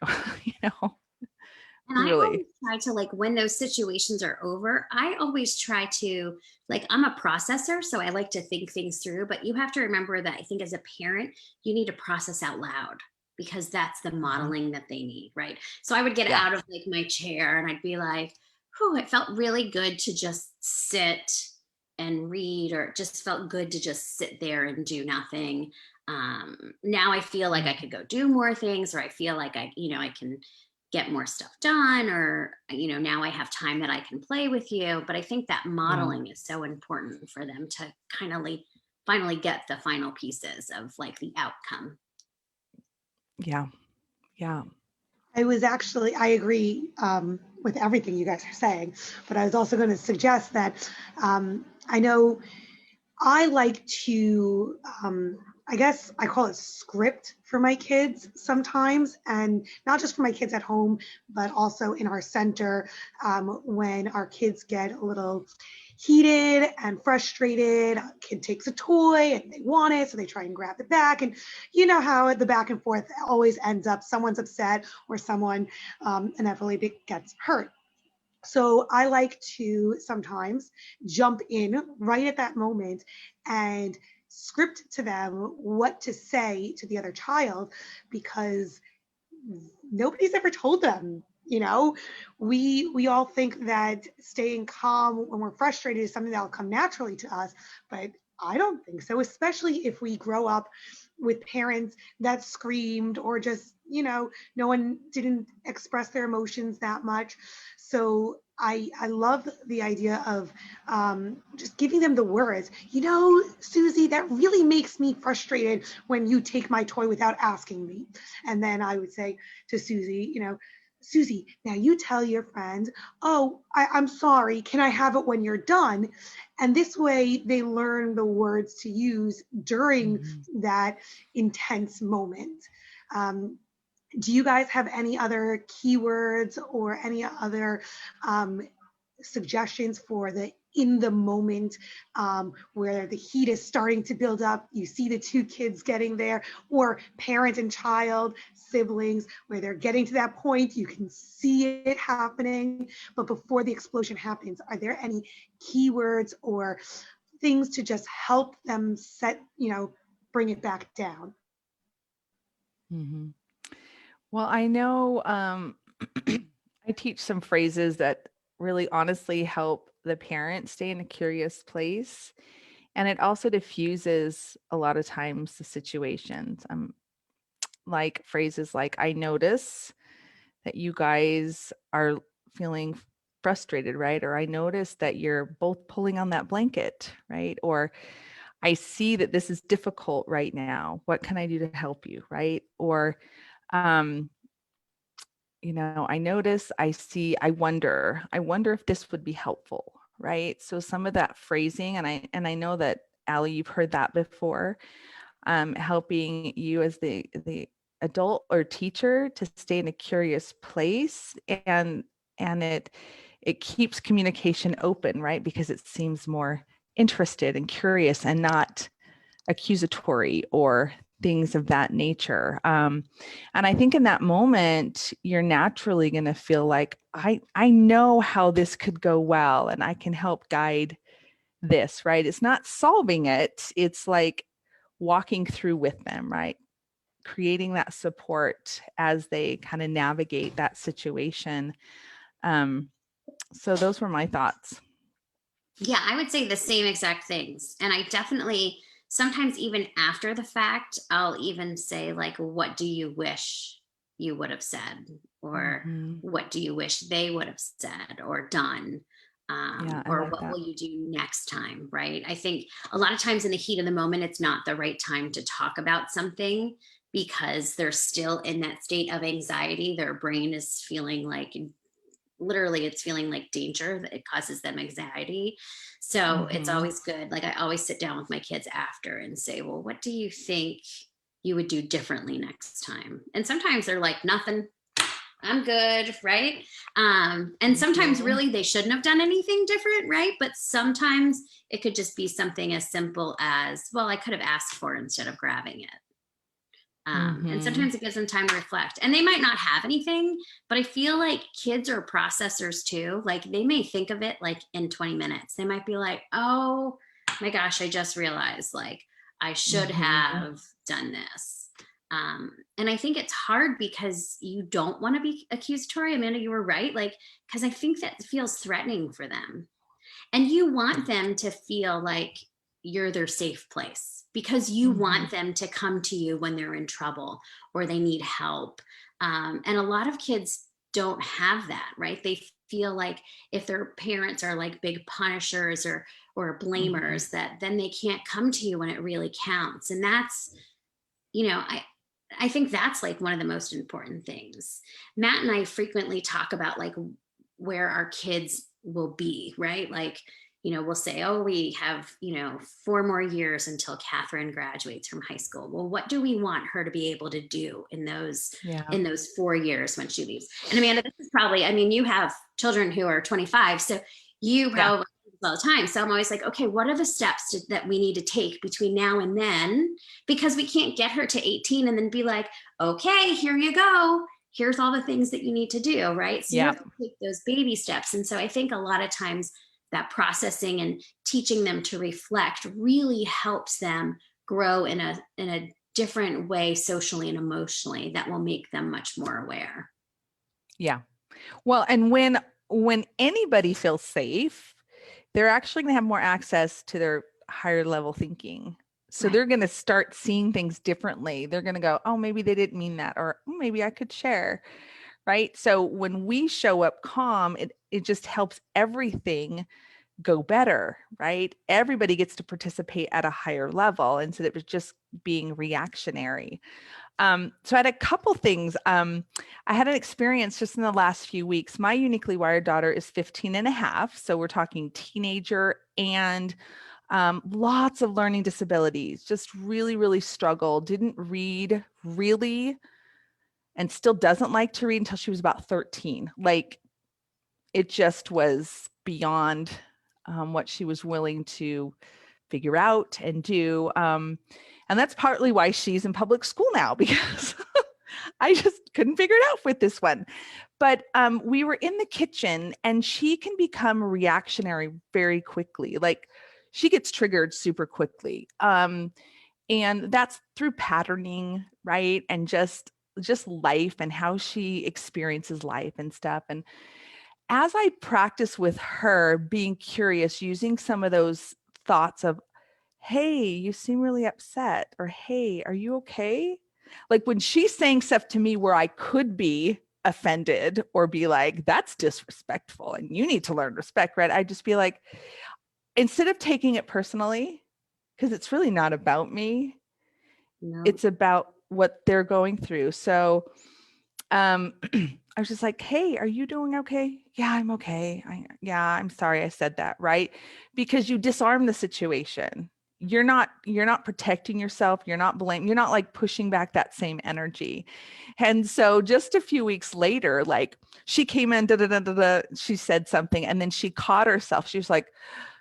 And really. I always try to, like, when those situations are over, I always try to, like, I'm a processor, so I like to think things through, but you have to remember that I think as a parent, you need to process out loud, because that's the modeling that they need, right? So I would get out of like my chair and I'd be like, whew, it felt really good to just sit and read, or it just felt good to just sit there and do nothing. Now I feel like I could go do more things, or I feel like I can get more stuff done, or, now I have time that I can play with you. But I think that modeling is so important for them to kind of like finally get the final pieces of like the outcome. Yeah. Yeah. I agree with everything you guys are saying, but I was also going to suggest that I know I like to, I guess I call it script for my kids sometimes, and not just for my kids at home, but also in our center when our kids get a little heated and frustrated. A kid takes a toy and they want it, so they try and grab it back. And you know how the back and forth always ends up someone's upset or someone inevitably gets hurt. So I like to sometimes jump in right at that moment and script to them what to say to the other child, because nobody's ever told them. We all think that staying calm when we're frustrated is something that'll come naturally to us, but I don't think so, especially if we grow up with parents that screamed, or just, no one didn't express their emotions that much. So I love the idea of just giving them the words. Susie, that really makes me frustrated when you take my toy without asking me. And then I would say to Susie, Susie, now you tell your friends, oh, I'm sorry, can I have it when you're done? And this way they learn the words to use during that intense moment. Do you guys have any other keywords or any other suggestions for the in the moment where the heat is starting to build up? You see the two kids getting there, or parent and child, siblings, where they're getting to that point. You can see it happening, but before the explosion happens, are there any keywords or things to just help them bring it back down? Mm-hmm. Well, I know I teach some phrases that really honestly help the parent stay in a curious place. And it also diffuses a lot of times the situations. Like phrases like, I notice that you guys are feeling frustrated, right? Or I notice that you're both pulling on that blanket, right? Or I see that this is difficult right now. What can I do to help you, right? Or, um, I notice, I see, I wonder if this would be helpful, right? So some of that phrasing, and I know that Allie, you've heard that before, helping you as the adult or teacher to stay in a curious place, and it keeps communication open, right? Because it seems more interested and curious and not accusatory or things of that nature. And I think in that moment, you're naturally going to feel like, I know how this could go well, and I can help guide this, right? It's not solving it. It's like walking through with them, right? Creating that support as they kind of navigate that situation. So those were my thoughts. Yeah, I would say the same exact things. And I definitely, sometimes even after the fact, I'll even say, like, what do you wish you would have said? Or Mm-hmm. what do you wish they would have said or done? Yeah, I Or like what that. will you do next time? Right. I think a lot of times in the heat of the moment, it's not the right time to talk about something because they're still in that state of anxiety. Their brain is feeling like, literally it's feeling like danger, that it causes them anxiety. So it's Mm-hmm. always good, like I always sit down with my kids after and say, well, what do you think you would do differently next time? And sometimes they're like, nothing, I'm good, right? And sometimes Mm-hmm. really they shouldn't have done anything different, right? But sometimes it could just be something as simple as, well, I could have asked for it instead of grabbing it. And Mm-hmm. sometimes it gives them time to reflect, and they might not have anything, but I feel like kids are processors too. Like they may think of it like in 20 minutes. They might be like, oh my gosh, I just realized like I should Mm-hmm. have done this. And I think it's hard because you don't want to be accusatory. Amanda, you were right. Like, because I think that feels threatening for them. And you want them to feel like you're their safe place because you Mm-hmm. want them to come to you when they're in trouble or they need help. And a lot of kids don't have that, right? They feel like if their parents are like big punishers or blamers, that then they can't come to you when it really counts. And that's, I think that's like one of the most important things. Matt and I frequently talk about like where our kids will be, right? Like, we'll say, oh, we have, 4 more years until Catherine graduates from high school. Well, what do we want her to be able to do in those Yeah. 4 years when she leaves? And Amanda, this is probably, I mean, you have children who are 25, so you probably all the time. So I'm always like, okay, what are the steps that we need to take between now and then? Because we can't get her to 18 and then be like, okay, here you go. Here's all the things that you need to do, right? So you have to take those baby steps. And so I think a lot of times that processing and teaching them to reflect really helps them grow in a different way, socially and emotionally, that will make them much more aware. Yeah. Well, and when anybody feels safe, they're actually going to have more access to their higher level thinking. So they're going to start seeing things differently. They're going to go, oh, maybe they didn't mean that, or oh, maybe I could share. Right. So when we show up calm, it just helps everything go better. Right. Everybody gets to participate at a higher level instead of just being reactionary. So I had a couple things. I had an experience just in the last few weeks. My uniquely wired daughter is 15 and a half. So we're talking teenager and lots of learning disabilities, just really, really struggled, didn't read really, and still doesn't like to read until she was about 13. Like it just was beyond what she was willing to figure out and do. And that's partly why she's in public school now, because I just couldn't figure it out with this one. But we were in the kitchen and she can become reactionary very quickly. Like she gets triggered super quickly. And that's through patterning, right? And just life and how she experiences life and stuff. And as I practice with her being curious, using some of those thoughts of, hey, you seem really upset, or hey, are you okay? Like when she's saying stuff to me where I could be offended or be like, that's disrespectful and you need to learn respect, right? I'd just be like, instead of taking it personally, because it's really not about me, it's about what they're going through. So I was just like, hey, are you doing okay? Yeah, I'm okay. I'm sorry I said that, right? Because you disarm the situation. You're not protecting yourself. You're not blaming. You're not like pushing back that same energy. And so just a few weeks later, like she came in, she said something, and then she caught herself. She was like,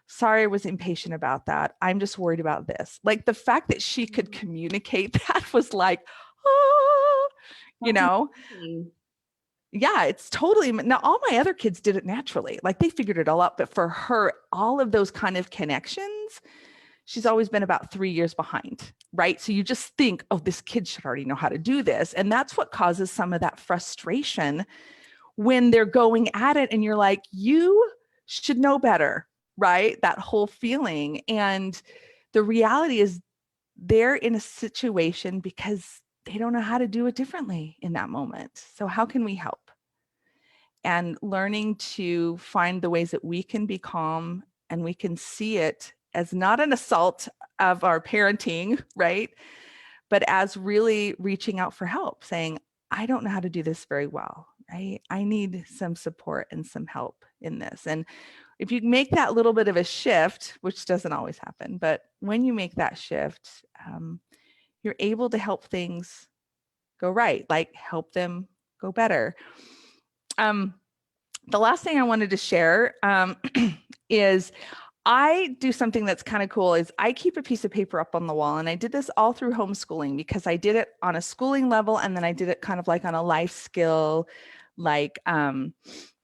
sorry, I was impatient about that. I'm just worried about this. Like the fact that she could communicate that was like, oh, yeah, it's totally. Now, all my other kids did it naturally. Like they figured it all out. But for her, all of those kind of connections, she's always been about 3 years behind, right? So you just think, oh, this kid should already know how to do this. And that's what causes some of that frustration when they're going at it. And you're like, you should know better, right? That whole feeling. And the reality is they're in a situation because they don't know how to do it differently in that moment. So how can we help? And learning to find the ways that we can be calm and we can see it as not an assault of our parenting, right? But as really reaching out for help, saying, I don't know how to do this very well, right? I need some support and some help in this. And if you make that little bit of a shift, which doesn't always happen, but when you make that shift, you're able to help things go right, like help them go better. The last thing I wanted to share is I do something that's kind of cool is I keep a piece of paper up on the wall, and I did this all through homeschooling because I did it on a schooling level, and then I did it kind of like on a life skill, like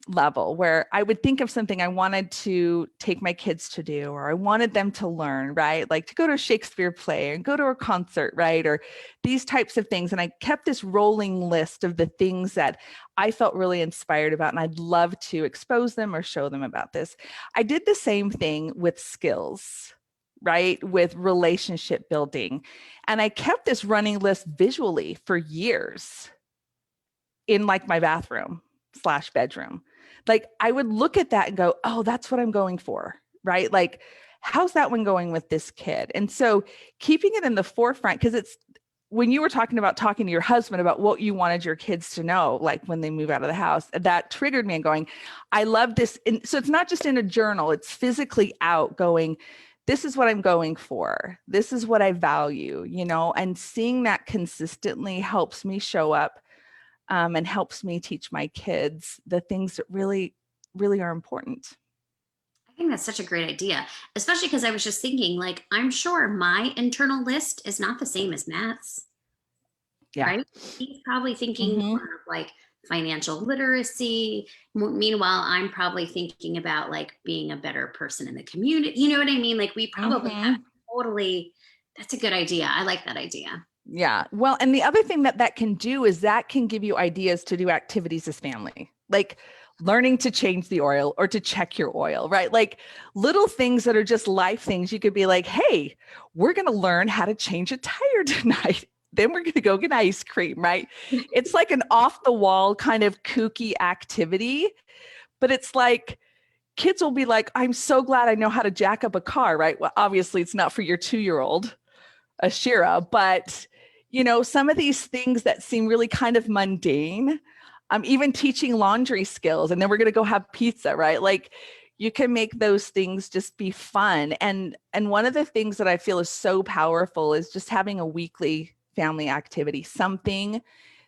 level where I would think of something I wanted to take my kids to do, or I wanted them to learn, right? Like to go to a Shakespeare play and go to a concert, right? Or these types of things. And I kept this rolling list of the things that I felt really inspired about, and I'd love to expose them or show them about this. I did the same thing with skills, right? With relationship building. And I kept this running list visually for years in like my bathroom. slash bedroom. Like I would look at that and go, oh, that's what I'm going for, right? Like, how's that one going with this kid? And so keeping it in the forefront, because it's when you were talking to your husband about what you wanted your kids to know, like when they move out of the house, that triggered me and going, I love this. And so it's not just in a journal, it's physically out going, this is what I'm going for. This is what I value, and seeing that consistently helps me show up and helps me teach my kids the things that really, really are important. I think that's such a great idea, especially because I was just thinking, like, I'm sure my internal list is not the same as Matt's. Yeah. Right? He's probably thinking Mm-hmm. more of like financial literacy. Meanwhile, I'm probably thinking about like being a better person in the community. You know what I mean? Like we probably have totally, that's a good idea. I like that idea. Yeah. Well, and the other thing that can do is that can give you ideas to do activities as family, like learning to change the oil or to check your oil, right? Like little things that are just life things. You could be like, hey, we're going to learn how to change a tire tonight. Then we're going to go get ice cream, right? It's like an off the wall kind of kooky activity, but it's like, kids will be like, I'm so glad I know how to jack up a car, right? Well, obviously it's not for your 2-year-old, Ashira, but some of these things that seem really kind of mundane, even teaching laundry skills, and then we're going to go have pizza, right? Like you can make those things just be fun. And one of the things that I feel is so powerful is just having a weekly family activity, something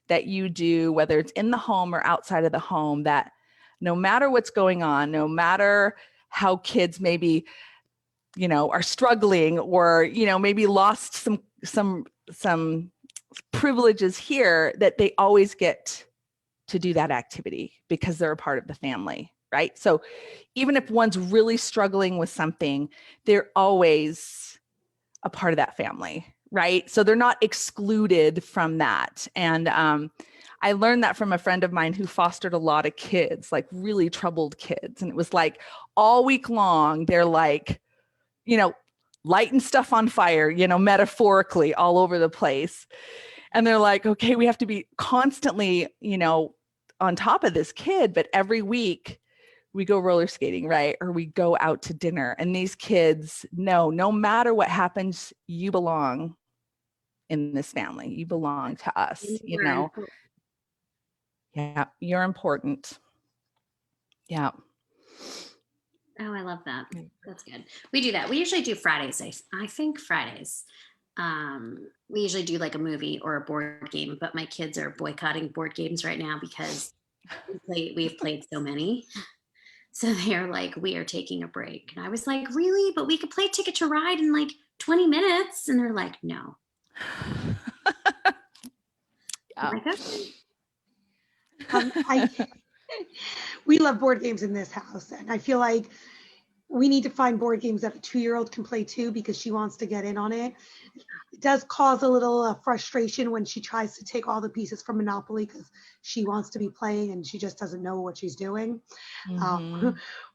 that you do, whether it's in the home or outside of the home, that no matter what's going on, no matter how kids maybe are struggling or maybe lost some privileges here, that they always get to do that activity because they're a part of the family, right? So even if one's really struggling with something, they're always a part of that family, right? So they're not excluded from that. And I learned that from a friend of mine who fostered a lot of kids, like really troubled kids. And it was like all week long, they're like, lighting stuff on fire, metaphorically all over the place. And they're like, okay, we have to be constantly, on top of this kid, but every week we go roller skating, right? Or we go out to dinner. And these kids know no matter what happens, you belong in this family. You belong to us, Yeah, you're important. Yeah. Oh, I love that. That's good. We do that. We usually do Fridays. I think Fridays. We usually do like a movie or a board game, but my kids are boycotting board games right now because we've played so many. So they're like, we are taking a break. And I was like, really? But we could play Ticket to Ride in like 20 minutes. And they're like, no. Yeah. Like, okay. We love board games in this house, and I feel like we need to find board games that a 2-year-old can play too, because she wants to get in on it. It does cause a little frustration when she tries to take all the pieces from Monopoly because she wants to be playing and she just doesn't know what she's doing.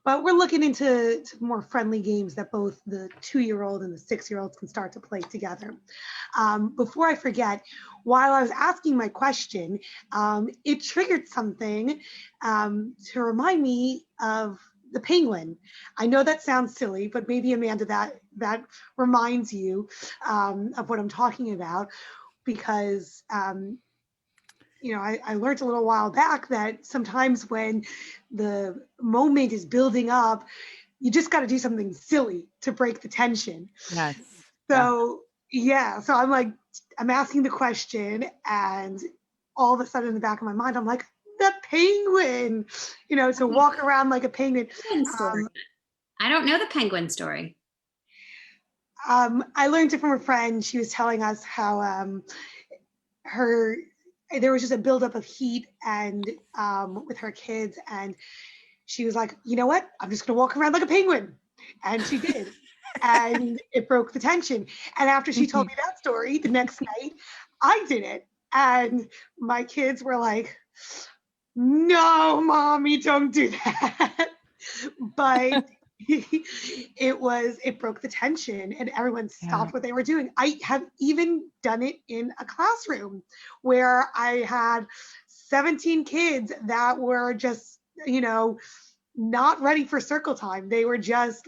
But we're looking into more friendly games that both the 2-year-old and the 6-year-olds can start to play together. Before I forget, while I was asking my question, it triggered something to remind me of the penguin. I know that sounds silly, but maybe Amanda, that reminds you of what I'm talking about, because I learned a little while back that sometimes when the moment is building up, you just got to do something silly to break the tension. Yes. So so I'm asking the question, and all of a sudden in the back of my mind, I'm like, the penguin, to walk around like a penguin. I don't know the penguin story. I learned it from a friend. She was telling us how there was just a buildup of heat and with her kids, and she was like, you know what? I'm just gonna walk around like a penguin, and she did, and it broke the tension. And after she told me that story, the next night I did it, and my kids were like, no, mommy, don't do that. But it broke the tension and everyone stopped what they were doing. I have even done it in a classroom where I had 17 kids that were just, not ready for circle time. They were just,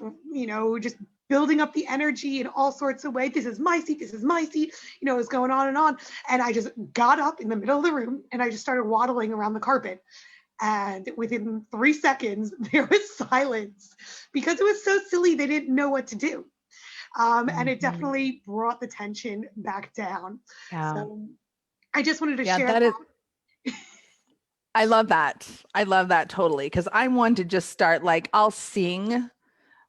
just building up the energy in all sorts of ways. This is my seat. This is my seat. It was going on and on. And I just got up in the middle of the room and I just started waddling around the carpet. And within 3 seconds, there was silence because it was so silly. They didn't know what to do. And it definitely brought the tension back down. Yeah. So I just wanted to Yeah, share that that. I love that. I love that totally. Cause I'm one to just start like, I'll sing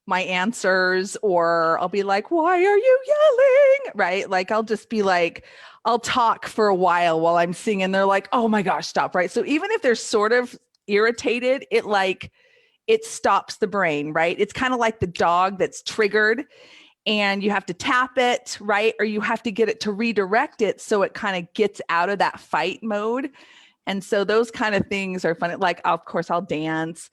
my answers or I'll be like, why are you yelling? Right. Like I'll just be like, I'll talk for a while I'm singing. They're like, oh my gosh, stop. Right. So even if they're sort of irritated, it stops the brain, right? It's kind of like the dog that's triggered and you have to tap it, right? Or you have to get it to redirect it so it kind of gets out of that fight mode. And so those kind of things are fun. Like, of course, I'll dance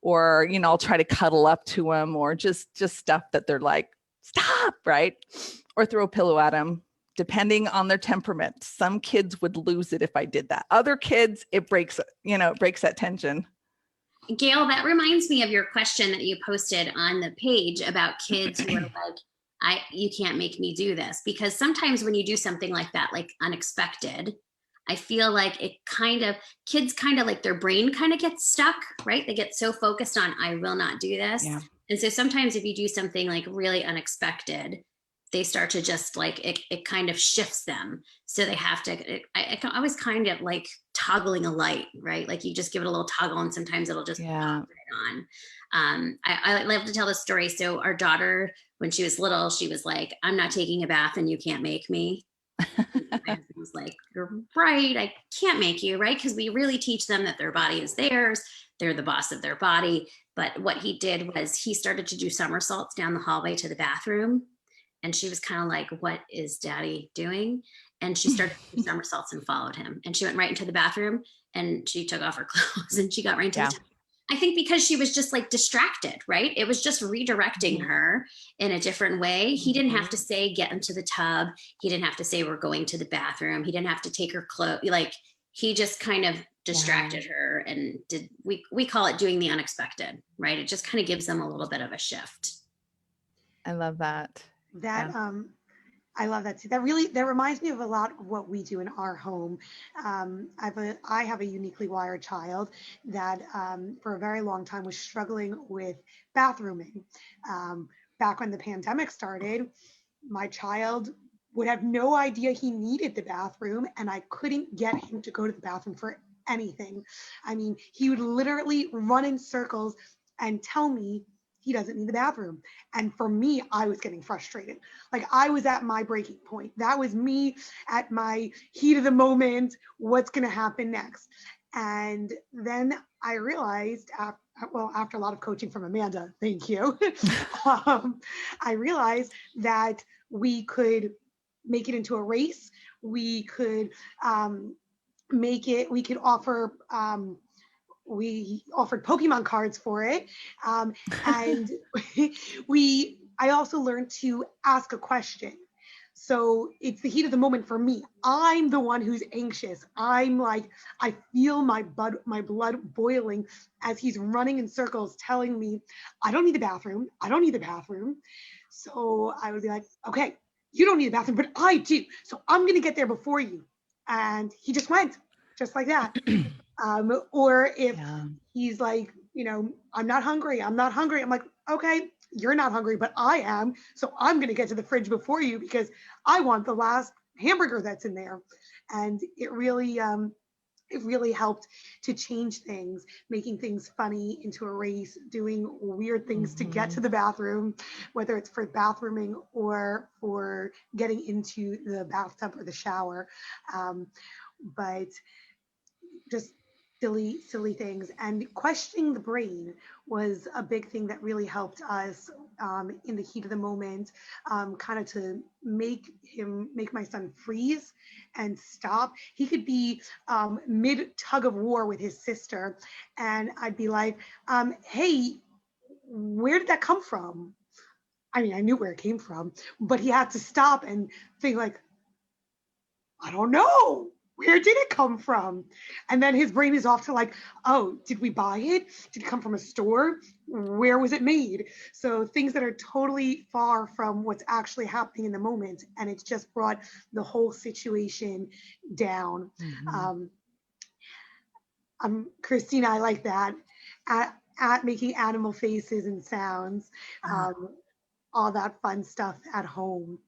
or, I'll try to cuddle up to them or just stuff that they're like, stop, right? Or throw a pillow at them, depending on their temperament. Some kids would lose it if I did that. Other kids, it breaks that tension. Gail, that reminds me of your question that you posted on the page about kids who are like, you can't make me do this. Because sometimes when you do something like that, like unexpected, I feel like kids kind of like their brain kind of gets stuck, right? They get so focused on, I will not do this. Yeah. And so sometimes if you do something like really unexpected, they start to just like, it kind of shifts them. So they have to, I was kind of like toggling a light, right? Like you just give it a little toggle and sometimes it'll just pop right on. I love to tell this story. So our daughter, when she was little, she was like, I'm not taking a bath and you can't make me. My husband was like, you're right, I can't make you, right? Because we really teach them that their body is theirs, they're the boss of their body. But what he did was he started to do somersaults down the hallway to the bathroom. And she was kind of like, what is daddy doing? And she started to do somersaults and followed him. And she went right into the bathroom and she took off her clothes and she got right into the tub. I think because she was just like distracted, right? It was just redirecting her in a different way. He didn't have to say, get into the tub. He didn't have to say, we're going to the bathroom. He didn't have to take her clothes. Like he just kind of distracted her and we call it doing the unexpected, right? It just kind of gives them a little bit of a shift. I love that. I love that too. That reminds me of a lot of what we do in our home. I have a uniquely wired child that for a very long time was struggling with bathrooming. Back when the pandemic started, my child would have no idea he needed the bathroom and I couldn't get him to go to the bathroom for anything. I mean, he would literally run in circles and tell me he doesn't need the bathroom. And for me, I was getting frustrated. Like I was at my breaking point. That was me at my heat of the moment. What's going to happen next? And then I realized, after a lot of coaching from Amanda, thank you, I realized that we could make it into a race. We could we could offer we offered Pokemon cards for it. And I also learned to ask a question. So it's the heat of the moment for me. I'm the one who's anxious. I'm like, I feel my blood boiling as he's running in circles telling me, I don't need the bathroom. I don't need the bathroom. So I would be like, okay, you don't need the bathroom, but I do. So I'm going to get there before you. And he just went just like that. Or if he's like, I'm not hungry. I'm like, okay, you're not hungry, but I am. So I'm going to get to the fridge before you because I want the last hamburger that's in there. And it really helped to change things, making things funny into a race, doing weird things to get to the bathroom, whether it's for bathrooming or for getting into the bathtub or the shower. But just silly things, and questioning the brain was a big thing that really helped us in the heat of the moment, kind of to make my son freeze and stop. He could be mid tug of war with his sister and I'd be like, hey, where did that come from? I mean, I knew where it came from, but he had to stop and think like, I don't know. where did it come from? And then his brain is off to like, oh, did we buy it? Did it come from a store? Where was it made? So things that are totally far from what's actually happening in the moment. And it's just brought the whole situation down. Mhm. Christina, I like that. At making animal faces and sounds, Oh, all that fun stuff at home.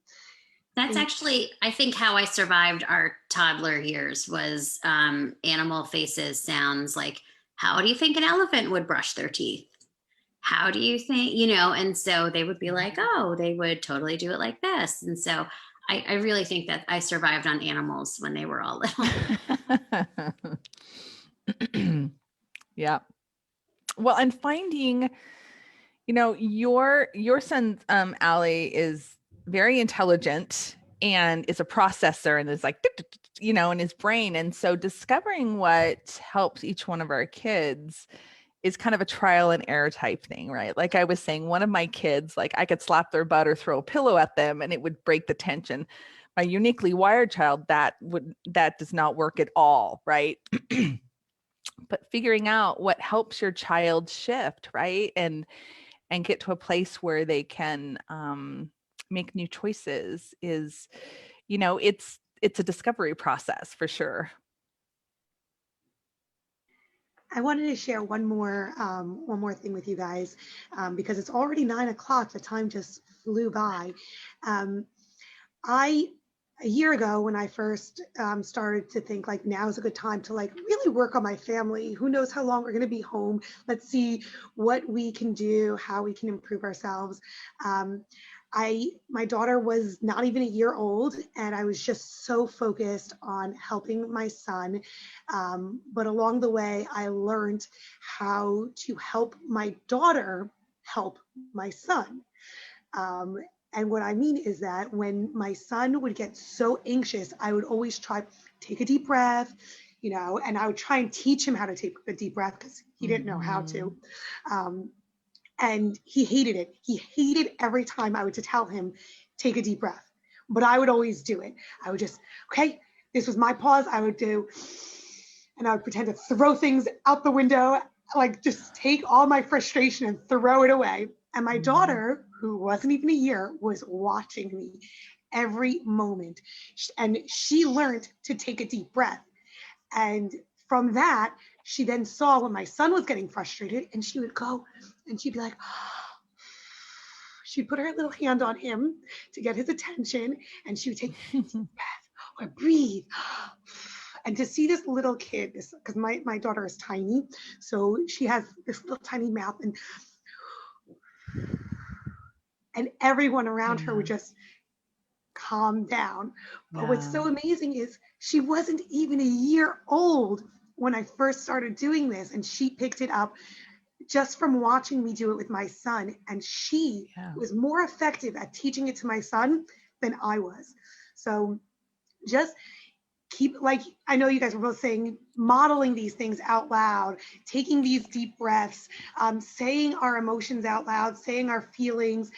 That's actually, I think, how I survived our toddler years was animal faces, sounds like, how do you think an elephant would brush their teeth? How do you think, and so they would be like, oh, they would totally do it like this. And so I really think that I survived on animals when they were all little. Yeah. Well, and finding, your son, Allie, is very intelligent and is a processor and is like, in his brain. And so discovering what helps each one of our kids is kind of a trial and error type thing, right? Like I was saying, one of my kids, like I could slap their butt or throw a pillow at them and it would break the tension. My uniquely wired child, that does not work at all, right? But figuring out what helps your child shift, right? And get to a place where they can make new choices is, it's a discovery process for sure. I wanted to share one more thing with you guys because it's already 9 o'clock. The time just flew by. Um, I a year ago when I first started to think like now is a good time to like really work on my family. Who knows how long we're going to be home? Let's see what we can do, how we can improve ourselves. Um, my daughter was not even a year old, and I was just so focused on helping my son. But along the way, I learned how to help my daughter help my son. Um, and what I mean is that when my son would get so anxious, I would always try take a deep breath, and I would try and teach him how to take a deep breath because he didn't know how to. Um, and he hated it. He hated every time I would to tell him, take a deep breath. But I would always do it. I would just, okay, this was my pause. I would do, and I would pretend to throw things out the window, like just take all my frustration and throw it away. And my daughter, who wasn't even a year, was watching me every moment. And she learned to take a deep breath. And from that, she then saw when my son was getting frustrated and she would go and she'd be like, she'd put her little hand on him to get his attention and she would take a deep breath or breathe. And to see this little kid, because my daughter is tiny, so she has this little tiny mouth and everyone around her would just calm down. But what's so amazing is she wasn't even a year old when I first started doing this, and she picked it up just from watching me do it with my son. And she was more effective at teaching it to my son than I was. So just keep, like, I know you guys were both saying, modeling these things out loud, taking these deep breaths, saying our emotions out loud, saying our feelings,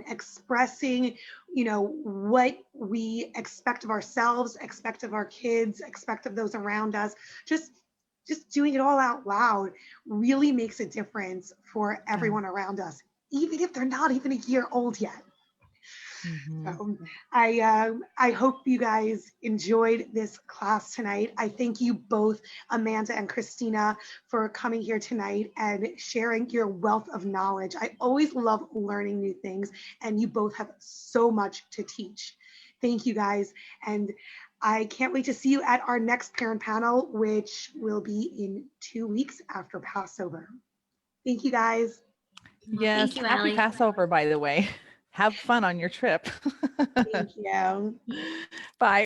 expressing, what we expect of ourselves, expect of our kids, expect of those around us. Just doing it all out loud really makes a difference for everyone around us, even if they're not even a year old yet. So I hope you guys enjoyed this class tonight. I thank you both, Amanda and Christina, for coming here tonight and sharing your wealth of knowledge. I always love learning new things, and you both have so much to teach. Thank you guys. And I can't wait to see you at our next parent panel, which will be in 2 weeks after Passover. Thank you guys. Yes. Thank you, Happy Allie. Passover, by the way. Have fun on your trip. Thank you. Bye.